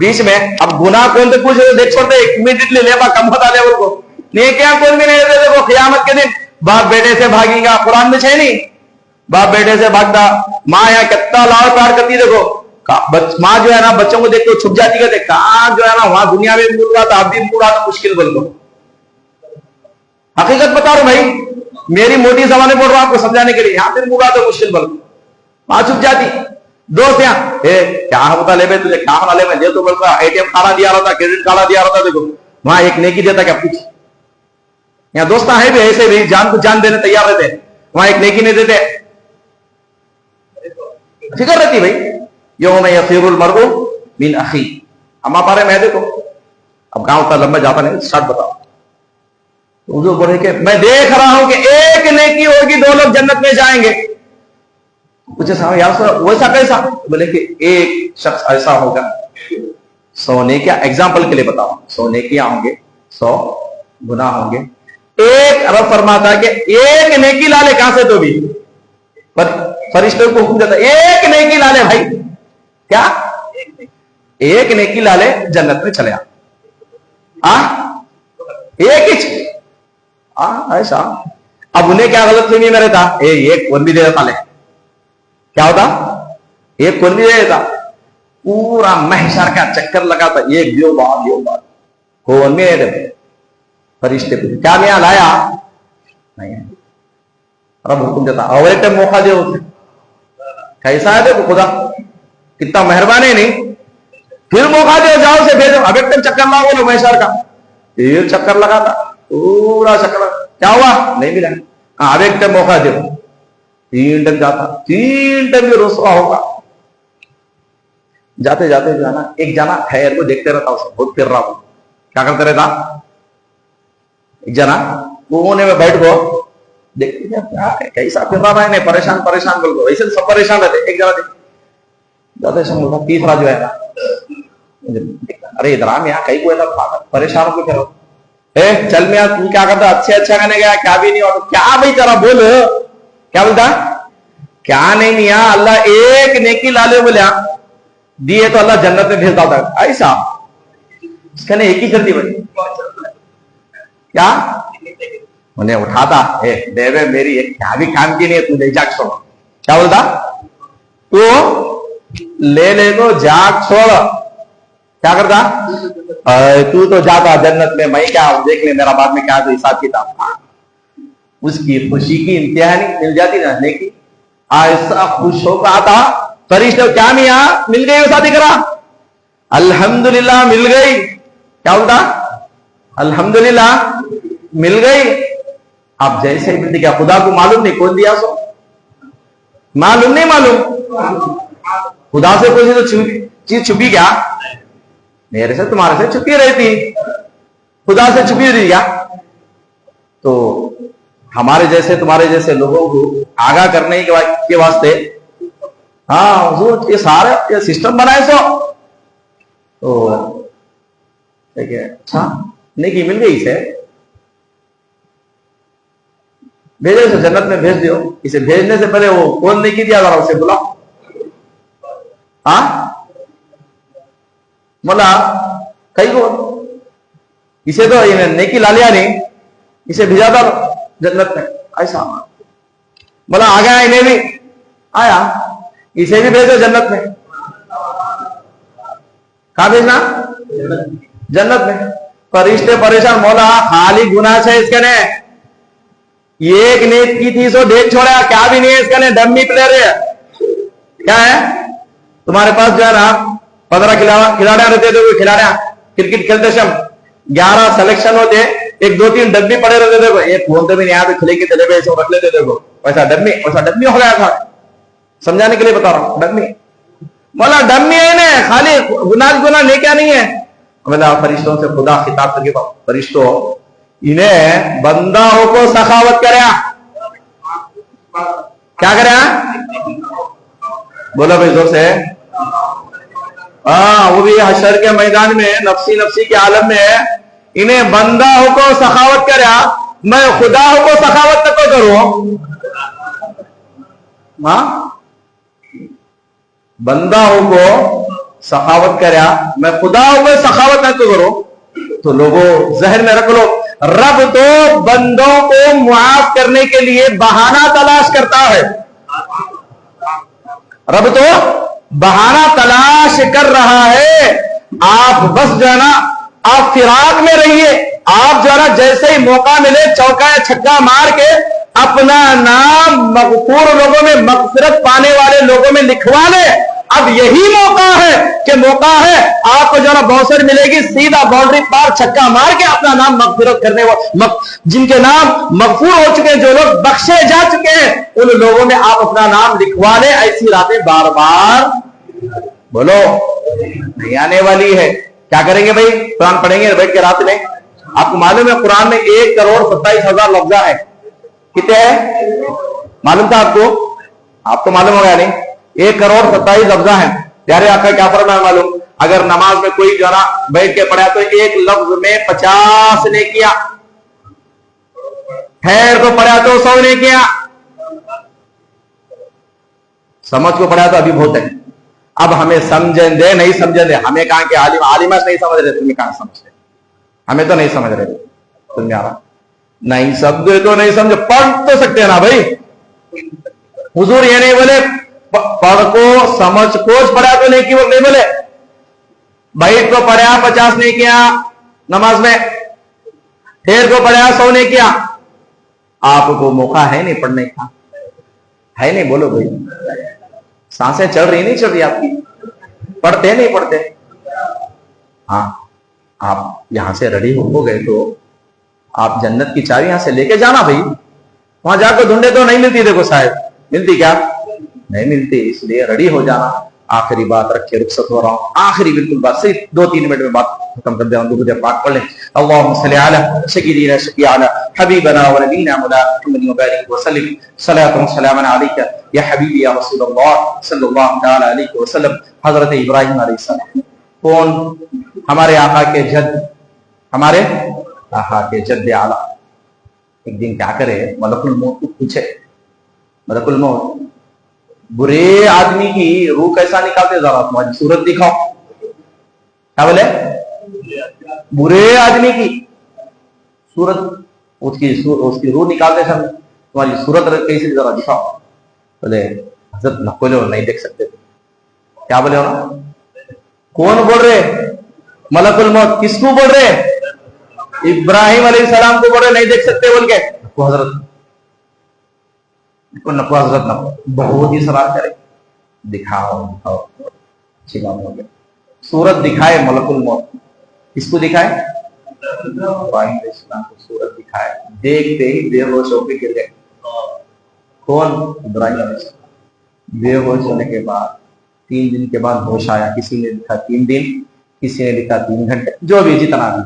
बीच में। अब गुनाह कौन से पूछे तो देख छोड़ते इमीडिएटली लेबा कम होता लेवल को नहीं क्या कौन भी नहीं देते। देखो क़यामत के दिन बाप बेटे से भागेगा, कुरान में है नहीं बाप बेटे से भागता। माँ यहाँ कितना लाड़ प्यार करती देखो, माँ जो है ना बच्चों को देखते छुप जाती है, देखता जो है ना वहां दुनिया में मूड रहा था, अब भी मूड रहा तो मुश्किल बोल दो। हकीकत बता रहा हूं भाई, मेरी मोटी जबानें बोल रहा हूं आपको समझाने के लिए, यहाँ पे मूड रहा तो मुश्किल बोल दो। माँ छुप जाती, दोस्त यहाँ क्या होता ले तुझे क्या होना ले, मैं दे तो बोलता एटीएम कार्ड दिया रहा था, क्रेडिट कार्ड दिया रहा था, देखो वहां एक नेकी देता क्या पूछ। यहाँ दोस्त है भी ऐसे भी जान को जान देने तैयार रहते, वहां एक नेकी नहीं देते, फिक्र रहती भाई। यौम यफिरुल मरउ मिन अखी, हम आप आ रहे मैं देखो अब गांव का लंबा जाता नहीं, स्टार्ट बताओ। तो बोले कि मैं देख रहा हूं कि एक नेकी होगी 2 लोग जन्नत में जाएंगे। पूछे साहब यार वैसा कैसा, बोले कि एक शख्स ऐसा होगा 100 नेकियां, एग्जाम्पल के लिए बताओ 100 नेकियां होंगे 100 गुनाह होंगे। एक रब फरमाता है कि एक नेकी ला ले कहां से तो भी, पर फरिश्तों को हुक्म देता एक नेकी ला ले भाई, क्या एक नेकी ला ले जन्नत में चले आ एक ही ऐसा। अब उन्हें क्या गलत फहमी में रहता, एक कौन भी दे देता ले, क्या होता एक कौन भी दे देता, पूरा महशर का चक्कर लगाता, एक दियो बात कौन भी दे देते। फरिश्ते क्या नया लाया नहीं, रब हुक्म देता और एक टाइम मौका दे उसे, कैसा है देखो खुदा कितना मेहरबान है, नहीं फिर मौका दे जाओ से भेजो। अब एक टाइम चक्कर लाओ बोलो महशर का, फिर चक्कर लगाता पूरा चक्कर, क्या हुआ नहीं मिला, अब एक टाइम मौका दे, 3 टाइम जाता, 3 टाइम भी रुसवा होगा। जाते जाते जो है ना एक जाना खैर को देखते रहता, उसे बहुत फिर रहा हूं, क्या करते रहता, एक जना कोने में बैठ गो देखते क्या कैसा फिर रहा है, नहीं परेशान परेशान बोल गो, ऐसे सब परेशान रहते। एक जना जाते बोलता, तीसरा जो है ना अरे इधर आम यहाँ कहीं को परेशान होकर फिर चल मैं तू क्या करता, अच्छे अच्छा करने गया क्या भी नहीं, और क्या भाई तेरा बोल क्या बोलता, क्या नहीं मियां अल्लाह एक नेकी लाले बोले दिए तो अल्लाह जन्नत में भेजता था, ऐसा उसका ने एक ही कर दी भाई, क्या उन्हें उठाता देवे मेरी एक क्या भी काम की नहीं है, तू ले जाग छोड़, क्या बोलता तू ले को जाग छोड़, क्या करता तू तो जाता जन्नत में, मैं क्या देख ले मेरा बाद में क्या तो हिसाब किताब। उसकी खुशी की इंतहा नहीं मिल जाती ना नेकी, ऐसा खुश होकर आता फरिश्ते क्या मियां मिल गई शादी करा, अल्हम्दुलिल्लाह मिल गई, क्या बोलता अल्हम्दुलिल्लाह मिल गई। अब जैसे ही मिलती क्या खुदा को मालूम नहीं कौन दिया, सो मालूम नहीं मालूम, खुदा से कोई तो चीज छुपी क्या, मेरे से तुम्हारे से छुपी रहती, खुदा से छुपी रही क्या। तो हमारे जैसे तुम्हारे जैसे लोगों को आगाह करने के वास्ते हाँ हुजूर ये सारे ये सिस्टम बनाए सो, तो ठीक है अच्छा नेकी मिल गई, इसे भेजो, इसे जन्नत में भेज दियो। इसे भेजने से पहले वो कौन नेकी दिया जरा उसे बुलाओ, हाँ बोला कई को इसे तो नेकी ला लिया नहीं, इसे भेजा था जन्नत में, ऐसा बोला आ गया इन्हें भी आया, इसे भी भेजो जन्नत में, कहा भेजना जन्नत में। फरिश्ते परेशान, मौला खाली गुनाह से इसके ने एक नेक की थी सो देख छोड़ा, क्या भी नहीं है इसका ने, डम्मी प्लेयर है, क्या है तुम्हारे पास जो है ना 15 खिलाड़ियां रहते थे, वो खिलाड़ियां क्रिकेट खेलते शम 11 सिलेक्शन होते, 1-2-3 डब्बी पड़े रहते थे, एक बोलते भी नहीं आते खिले के चले गए रख लेते थे, वैसा डम्मी हो गया था। समझाने के लिए बता रहा हूं, डम्मी बोला डम्मी है ना, खाली गुनाह नहीं क्या नहीं है। बोला फरिश्तों से खुदा खिताब करके फरिश्तों इन्हें बंदाओं को सखावत करे, क्या करे बोला भाई जोर से, हाँ वो भी हशर के मैदान में नफ्सी नफ्सी के आलम में इन्हें बंदाओं को सखावत करे, मैं खुदाओं को सखावत तक करूं, हाँ बंदाओं को सखावत करया मैं खुदा हूं, मैं सखावत है तो करो। तो लोगों जहन में रख लो, रब तो बंदों को मुआफ करने के लिए बहाना तलाश करता है। रब तो बहाना तलाश कर रहा है। आप बस जो है ना, आप फिराक में रहिए। आप जो है ना, जैसे ही मौका मिले चौका या छक्का मार के अपना नाम मगफूर लोगों में, मगफिरत पाने वाले लोगों में लिखवा ले। अब यही मौका है कि मौका है आपको जो है ना बाउंसर मिलेगी, सीधा बाउंड्री पार छक्का मार के अपना नाम मगफिरत करने वाले, जिनके नाम मगफूर हो चुके हैं, जो लोग बख्शे जा चुके हैं, उन लोगों में आप अपना नाम लिखवा ले। ऐसी रातें बार बार बोलो नहीं आने वाली है। क्या करेंगे भाई? कुरान पढ़ेंगे बैठ के रात में। आपको मालूम है कुरान में 1,27,000 लफ्ज़ है। कितने हैं मालूम था आपको? आपको मालूम होगा नहीं? 1,27,000 लफ्ज़ हैं। प्यारे आका क्या फरमाया मालूम? अगर नमाज में कोई जो ना बैठ के पढ़ा तो एक लफ्ज में 50 ने किया, ठहर को पढ़ा तो 100 ने किया, समझ को पढ़ा तो अभी बहुत है। अब हमें समझें दे नहीं समझें दे, हमें कहा कि आलिम आलिमा नहीं समझ रहे, तुम्हें कहां समझ रहे? हमें तो नहीं समझ रहे। तुम्हें आ रहा नहीं समझे तो नहीं समझे, पढ़ तो सकते हैं ना भाई। हुजूर ये नहीं बोले पढ़ को समझ को पढ़ा तो नहीं की, वो नहीं बोले बैठ को पढ़ा 50 नहीं किया नमाज में, ठहर को पढ़ा 100 नहीं किया। आपको मौका है नहीं पढ़ने का, है नहीं? बोलो भाई, सांसें चल रही नहीं चल रही आपकी? पढ़ते नहीं पढ़ते? हाँ, आप यहां से रेडी हो गए तो आप जन्नत की चाबी यहां से लेके जाना भाई। वहां जाकर ढूंढे तो नहीं मिलती, देखो शायद मिलती, क्या नहीं मिलती, इसलिए रेडी हो जाना। आखिरी बात रख के रुखसत हो रहा हूं, आखिरी बिल्कुल बात, सिर्फ 2-3 मिनट में बात खत्म कर दे। मुझे पाक पढ़ लें। अल्लाहुम्मा सल्ली अला सय्यिदिना शफीअना हबीबना व नबीना मुहम्मद व बारिक व सल्लिम सलातु व सलामन अलैका या हबीबी या रसूलुल्लाह सल्लल्लाहु तआला अलैहि वसल्लम। हजरत इब्राहिम अलैहिस्सलाम कौन? हमारे आका के जद, हमारे आका के जद्द आला। एक दिन क्या करे, मलकुल मौत को पूछे, मलकुल मौत बुरे आदमी की रूह कैसा निकालते, जरा तुम्हारी सूरत दिखाओ। क्या बोले? बुरे आदमी की सूरत, उसकी रूह निकालते समय तुम्हारी सूरत कैसी, जरा दिखाओ। बोले हजरत नकोले नहीं देख सकते। क्या बोले हो ना? कौन बोल रहे? मलकुल मौत। किसको बोल रहे? इब्राहिम अलैहिस्सलाम को बोल रहे नहीं देख सकते बोल के। हजरत नको, हजरत नको, बहुत ही सलाह करे, दिखाओ दिखाओ। अच्छी बात हो गई, सूरत दिखाए मलकुल मौत। किसको दिखाए? इब्राहिम अलैहिस्सलाम को सूरत दिखाए। देखते ही बेहोश होकर गिर गए। कौन? इब्राहिम अलैहिस्सलाम। बेहोश होने के बाद 3 दिन के बाद होश आया। किसी ने लिखा 3 दिन, किसी ने लिखा 3 घंटे, जो भी जितना भी।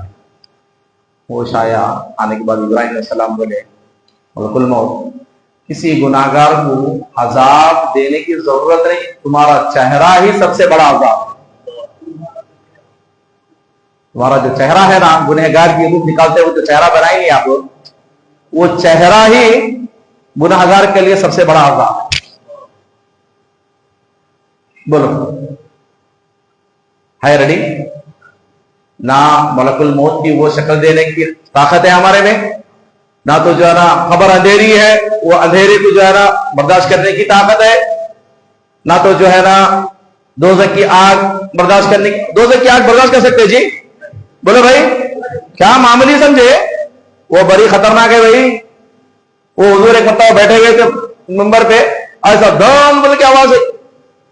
होश आया, आने के बाद इब्राहिम अलैहिस्सलाम बोले मलकुल मौत, किसी गुनाहगार को अजाब देने की जरूरत नहीं, तुम्हारा चेहरा ही सबसे बड़ा अजाब है। तुम्हारा जो चेहरा है ना, गुनहगार की रूप निकालते हुए जो चेहरा बनाए नहीं आप लोग, वो चेहरा ही गुनाहगार के लिए सबसे बड़ा अजाब है। बोलो है रेडी ना? मलकुल मौत की वो शक्ल देने की ताकत है हमारे में ना? तो जो है ना खबर अंधेरी है, वो अंधेरे को जो है ना बर्दाश्त करने की ताकत है ना? तो जो है ना दोज़ख की आग बर्दाश्त करने की, दोज़ख की आग बर्दाश्त कर सकते जी? बोलो भाई, क्या मामूली समझे? वो बड़ी खतरनाक है भाई। वो हुजूर एक मरतबा बैठे हुए थे मिंबर पे, ऐसा दम बोल के आवाज है।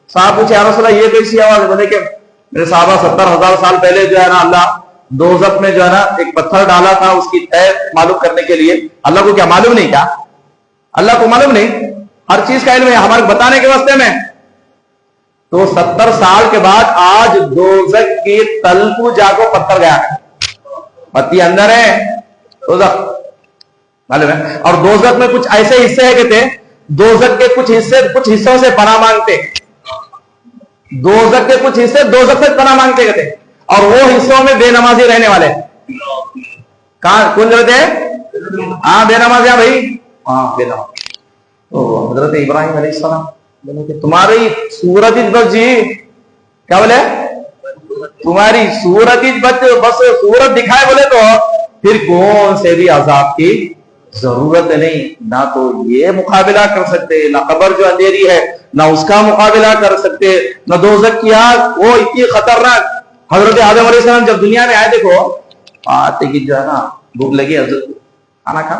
साहब पूछे या रसूल अल्लाह ये कैसी आवाज है? बोले कि मेरे साहबा 70,000 साल पहले जो है ना अल्लाह दोज़ख में जो है ना एक पत्थर डाला था उसकी तय मालूम करने के लिए। अल्लाह को क्या मालूम नहीं? क्या अल्लाह को मालूम नहीं? हर चीज का इल्म है हमारे बताने के वास्ते में। तो 70 साल के बाद आज दोज़ख की तल को जाको पत्थर गया है, पत्ती अंदर है दोज़ख, मालूम है? और दोज़ख में कुछ ऐसे हिस्से है कहते, दोज़ख के कुछ हिस्सों से पनाह मांगते, दोज़ख के कुछ हिस्से दोज़ख से पनाह मांगते कहते, और वो हिस्सों में बेनमाजी रहने वाले। कहां कौन रहते हैं? हाँ बेनमाजी भाई, हाँ बेनमाजी। तो हजरत इब्राहिम अलैहिस्सलाम बोले कि तुम्हारी सूरत बस जी, क्या बोले? तुम्हारी सूरत ही बस सूरत दिखाए बोले तो फिर कौन से भी अजाब की जरूरत नहीं। ना तो ये मुकाबला कर सकते, ना कब्र जो अंधेरी है ना उसका मुकाबला कर सकते, ना दोज़ख की आग वो इतनी खतरनाक। हजरत आदम अलैहिस्सलाम जब दुनिया में आए, देखो आते की जो है ना भूख लगी, हजरत खाना खा,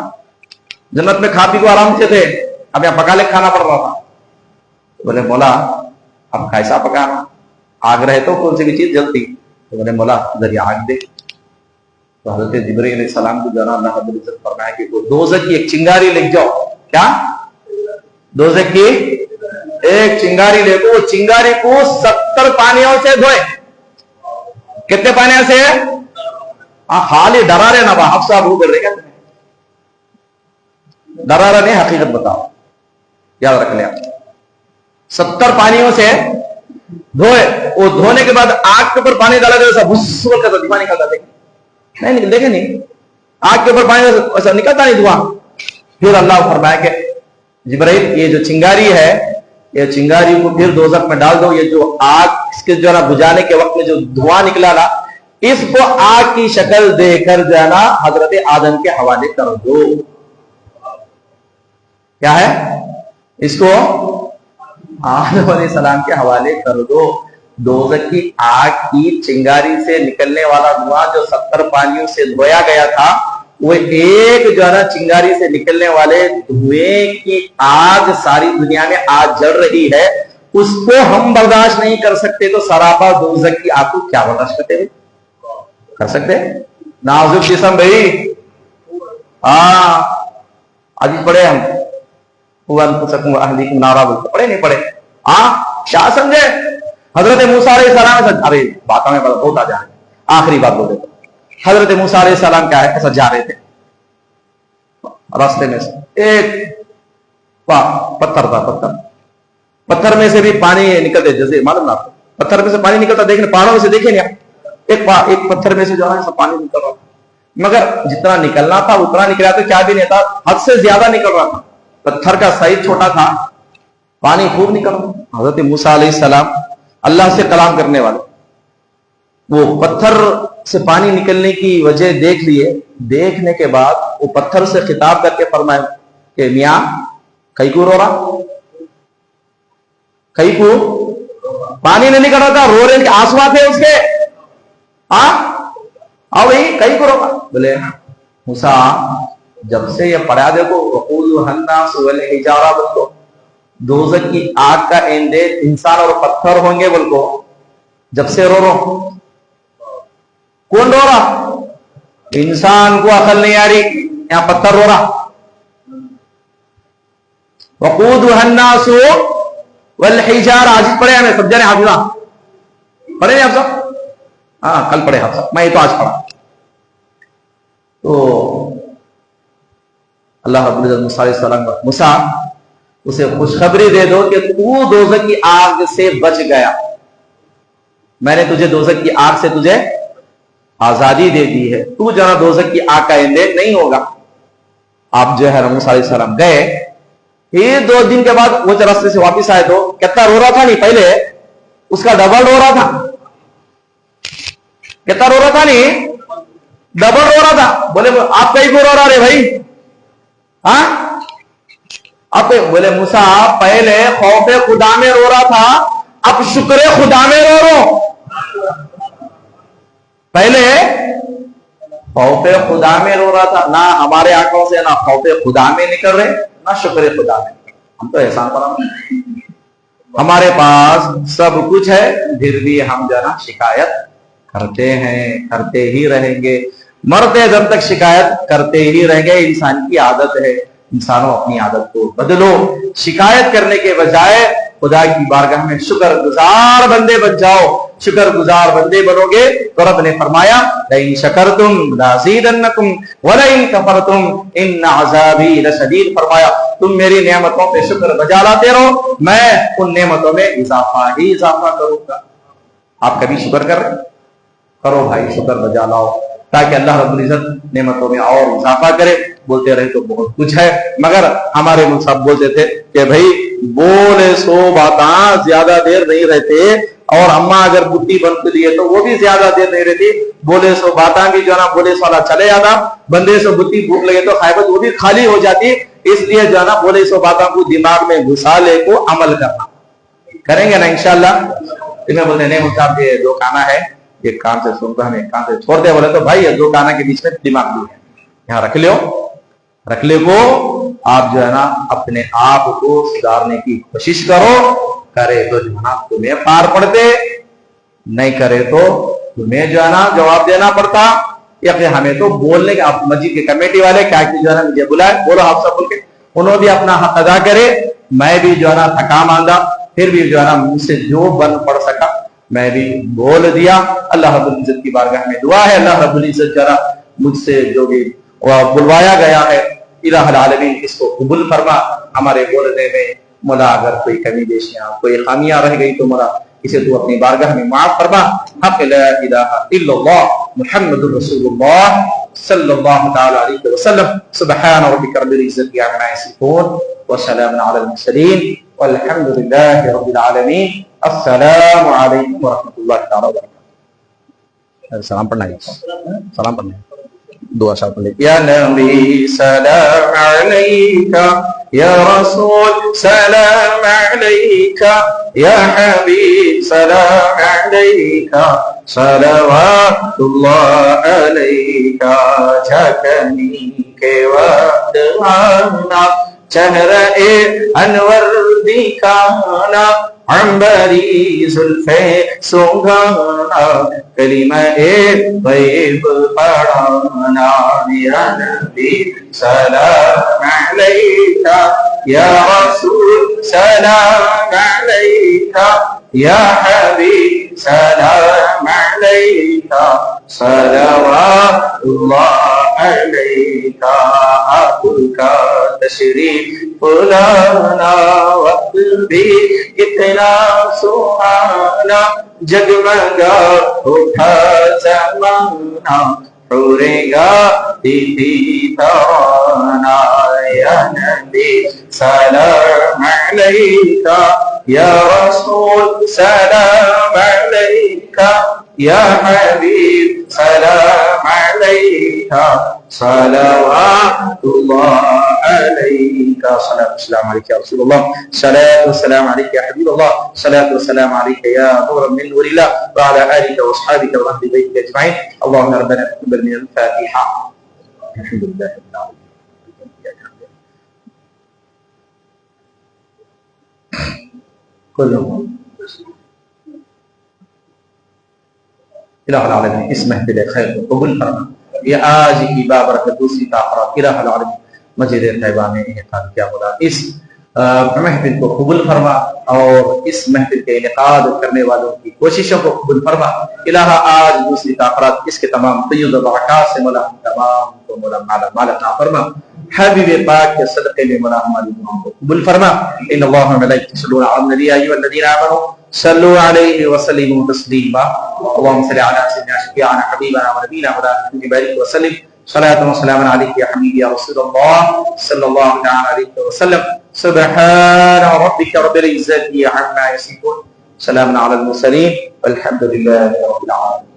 जन्नत में खा पी को आराम से थे, अब यहाँ पका ले खाना पड़ रहा था। बोले मौला अब कैसा पकाना, आग रहे तो कौन सी भी चीज जलती। तो बोले मौला जरिए आग दे। तो हजरत जिब्रील अलैहिस्सलाम को जाना अल्लाह रब्बुल इज्जत फरमाया कि वो दोज़ख की एक चिंगारी ले जाओ। क्या? दोज़ख की एक चिंगारी ले, तो वो चिंगारी को 70 पानियों से धोए। कितने पानियों से? खाली डरा रहे ना बा, हफ्सा भू कर रहे, डरा रहा नहीं, हकीकत बताओ, याद रख लिया। 70 पानियों से धोए, वो धोने के बाद आग के ऊपर पानी डाला गया, भुस्सुर का धुआं निकलता, नहीं देखे नहीं, आग के ऊपर पानी ऐसा निकलता नहीं धुआं। फिर अल्लाह फरमाया कि जिब्राइल ये जो चिंगारी है, ये चिंगारी को फिर दोज़ख में डाल दो। ये जो आग इसके जो है बुझाने के वक्त में जो धुआं निकला ना, इसको आग की शक्ल देकर जो है ना हजरत आदम के हवाले कर दो। क्या है? इसको आदम अलैहिस्सलाम के हवाले कर दो। दोज़ख की आग की चिंगारी से निकलने वाला धुआं जो 70 पानियों से धोया गया था, वो एक जो है ना चिंगारी से निकलने वाले धुएं की आग सारी दुनिया में आज जल रही है, उसको हम बर्दाश्त नहीं कर सकते, तो सरापा दोज़ख की आग को क्या बर्दाश्त करते हैं? कर सकते हैं? नाजुक जिस्म भाई। आज पढ़े हम नारा बोलते, पढ़े नहीं पढ़े? क्या समझे? हजरत मूसा अलैहिस्सलाम, अरे बातों में बहुत आ जा रहे, आखिरी बात बोल देता। हजरत मूसा अलैहिस्सलाम क्या है, ऐसा जा रहे थे रास्ते में से, एक पत्थर था, पत्थर में से भी पानी निकलते, जैसे मालूम ना पत्थर में से पानी निकलता, देखने पहाड़ों में से देखे नहीं आप, एक पत्थर में से जो है पानी निकल रहा था, मगर जितना निकलना था उतना निकला, तो क्या भी नहीं था, हद से ज्यादा निकल रहा था। पत्थर का साइज छोटा था, पानी खूब निकल रहा। हजरत मूसा अलैहिस्सलाम अल्लाह से कलाम करने वाले, वो पत्थर से पानी निकलने की वजह देख लिए। देखने के बाद वो पत्थर से खिताब करके फरमाया कि मियां कई को रो रहा, कई को पानी नहीं निकल रहा था, रो रहे आंसू थे उसके। आओ भाई कई को रोका। बोले मूसा जब से ये पढ़ा देखो, वक़ूलु हन्नास वल हिजारा, बोलो दोज़ख की आग का एंडे इंसान और पत्थर होंगे, बोलो जब से रो कौन रो रहा? इंसान को अकल नहीं आ रही, यहां पत्थर रो रहा। वक़ूदु हन्नास वल हिजारा, आज पढ़े हमें सब जने, हाफिज़ा पढ़े नहीं आप सब? कल पढ़े आप सब, मैं ये तो आज पढ़ा। तो अल्लाह रब्बुल इज्जत मूसा अलैहिस्सलाम, मूसा उसे खुशखबरी दे दो कि तू दोज़ख की आग से बच गया, मैंने तुझे दोज़ख की आग से तुझे आजादी दे दी है, तू जाना दोज़ख की आग का ईंधन नहीं होगा। आप जो है मूसा अलैहिस्सलाम गए, फिर 2 दिन के बाद वो रास्ते से वापस आए तो कितना रो रहा था, नहीं पहले उसका डबल रो रहा था, कितना रो रहा था, नहीं डबल रो रहा था। बोले आप कहीं को रो रहा रे भाई? आप बोले मूसा पहले खौफे खुदा में रो रहा था, अब शुक्र खुदा में रो। पहले खौफे खुदा में रो रहा था, ना हमारे आंखों से ना खौफे खुदा में निकल रहे, ना शुक्र खुदा में। हम तो एहसान पर हमारे पास सब कुछ है, फिर भी हम जना शिकायत करते हैं, करते ही रहेंगे, मरते दम तक शिकायत करते ही रहेंगे। इंसान की आदत है, इंसानों अपनी आदत को बदलो, शिकायत करने के बजाय खुदा की बारगाह में शुक्रगुजार बंदे बन जाओ। शुक्रगुजार बंदे बनोगे तो रब ने फरमाया लइन शकरतुम लाज़ीदन्नकुम वलइन कफरतुम इन अज़ाबी लशदीद। फरमाया तुम मेरी नेमतों पे शुक्र बजा लाते रहो, मैं उन नेमतों में इजाफा ही इजाफा करूंगा। आप कभी शुक्र कर रहे? करो भाई, शुक्र बजा लाओ, ताकि अल्लाह रब्बुल इज्जत नेमतों में और इजाफा करे। बोलते रहे तो बहुत कुछ है, मगर हमारे लोग सब बोलते थे कि भाई बोले 100 बात ज्यादा देर नहीं रहते, और अम्मा अगर बुट्टी बन के लिए तो वो भी ज्यादा देर नहीं रहती, बोले सो बाता भी जो है ना बोले सो वाला चले जाता, बंदे से बुट्टी भूख लगे तो खायबत वो भी खाली हो जाती। इसलिए जो है ना बोले सो बातों को दिमाग में घुसा ले को अमल करना करेंगे ना इंशाल्लाह। तुम्हें बोलते नहीं मुझे ये दो खाना है, एक कान से सुनता है एक कान से छोड़ दे, बोले तो भाई ये दो खाना के बीच में दिमाग भी है, यहाँ रख ले को आप जो है ना अपने आप को सुधारने की कोशिश करो। करे तो जो है ना तुम्हें पार पड़ते, नहीं करे तो तुम्हें जो है ना जवाब देना पड़ता, या फिर हमें तो बोलने के आप मस्जिद के कमेटी वाले क्या जो है ना मुझे बुलाए, बोलो आप सब बोल के उन्होंने भी अपना हक अदा करे। मैं भी जो है ना थका मांदा, फिर भी जो है ना मुझसे जो बन पड़ सका मैं भी बोल दिया। अल्लाह रब्बुल इज्जत की बारगाह में दुआ है, अल्लाह रब्बुल इज्जत जरा मुझसे जो भी बुलवाया गया है इलाहुल आलमीन इसको कबूल फरमा। हमारे बोलने में मौला अगर कोई कमी बेशियां कोई खामियां रह गई तो मौला इसे तू अपनी बारगाह में माफ फरमा। हक ला इलाहा इल्लल्लाह मुहम्मदुर रसूलुल्लाह सल्लल्लाहु तआला अलैहि वसल्लम। सुब्हान रब्बिका रब्बिल इज्जति अम्मा यसिफून व सलामुन अलल मुरसलीन वल्हम्दुलिल्लाहि रब्बिल आलमीन। अस्सलामु अलैकुम व रहमतुल्लाहि तआला व बरकातहू। सलाम पढ़ना है, सलाम पढ़ना है, दुआ साथ पढ़ ले। या नबी सलाम अलैका, या रसूल सलाम अलैका, या हबीब सलाम अलैका, सलवातुल्लाह अलैका। झकनी के वक्त आना, चेहरा ए अनवर दिखाना, अंबरी जुल्फे सुंघाना, कलिमा ए तैयब पढ़ाना। या नबी सलाम अलैका, या रसूल सलाम अलैका, या हबीब सलाम अलैका, सलवातुल्लाह अलैका। आपका तशरीफ लाना वक्त भी इतना सुहाना, जगमगा उठा जमाना, उड़ेगा दीदी ताना। या नबी सलाम अलैका, या रसूल सलाम अलैका, या हबीब सलाम अलैका, सलवातुल्लाह अलैका। सलाम अलैका या रसूलल्लाह, सलातु वस्सलाम अलैका या हबीबल्लाह, सलातु वस्सलाम अलैका या नूरन मिन नूरिल्लाह व अला आलिका व अस्हाबिका व अहलि बैतिका अजमईन। अल्लाहुम्मा रब्बना तक़ब्बल मिनल फातिहा। अल्हम्दुलिल्लाह रब्बिल आलमीन। इलाहुल आलमीन इस महफिल खैर को कबूल फरमा। ये आज की बाबरकत दूसरी ताक़रात इलाहुल आलमीन मस्जिद तैयबा में इनेकाद किया मौला इस महफिल को कबूल फरमा और इस महफिल के इनेकाद करने वालों की कोशिशों को कबूल फरमा। इलाहा आज दूसरी ताक़रात इसके तमाम तय्युब बरक़ात से मौला तमाम को मौला माला माला अता फरमा। हबीब पाक के सदक़े में मौला हमारी दुआओं को कबूल फरमा। इन्नल्लाह व मलाइकतहु युसल्लूना अलन नबी या अय्युहल्लज़ीना आमनू सल्लु अलैहि व सल्लिमू तस्लीमा। अल्लाहुम्मा सल्लि अला सय्यिदिना शफीअना हबीबना व नबीना मुहम्मदिन बारिक व सल्लिम सलातन व सलामन अलैका या हबीबी या रसूलल्लाह सल्लल्लाहु तआला अलैहि वसल्लम। सुब्हान रब्बिका रब्बिल इज्जति अम्मा यसिफून, सलामुन अलल मुरसलीन वल्हम्दुलिल्लाहि रब्बिल आलमीन।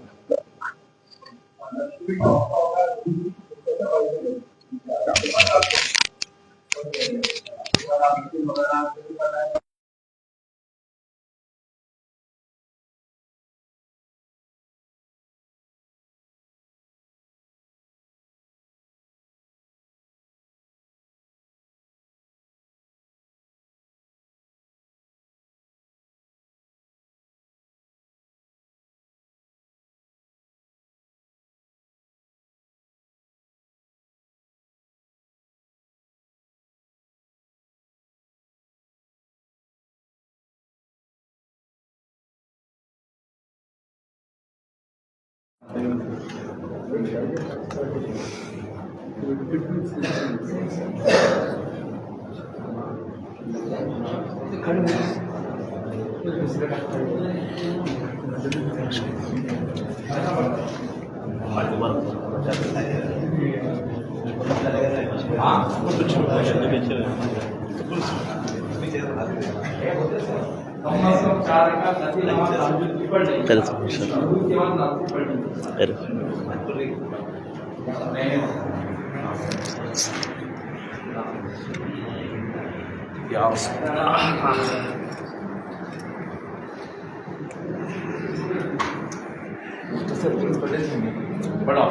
हाँ बड़ा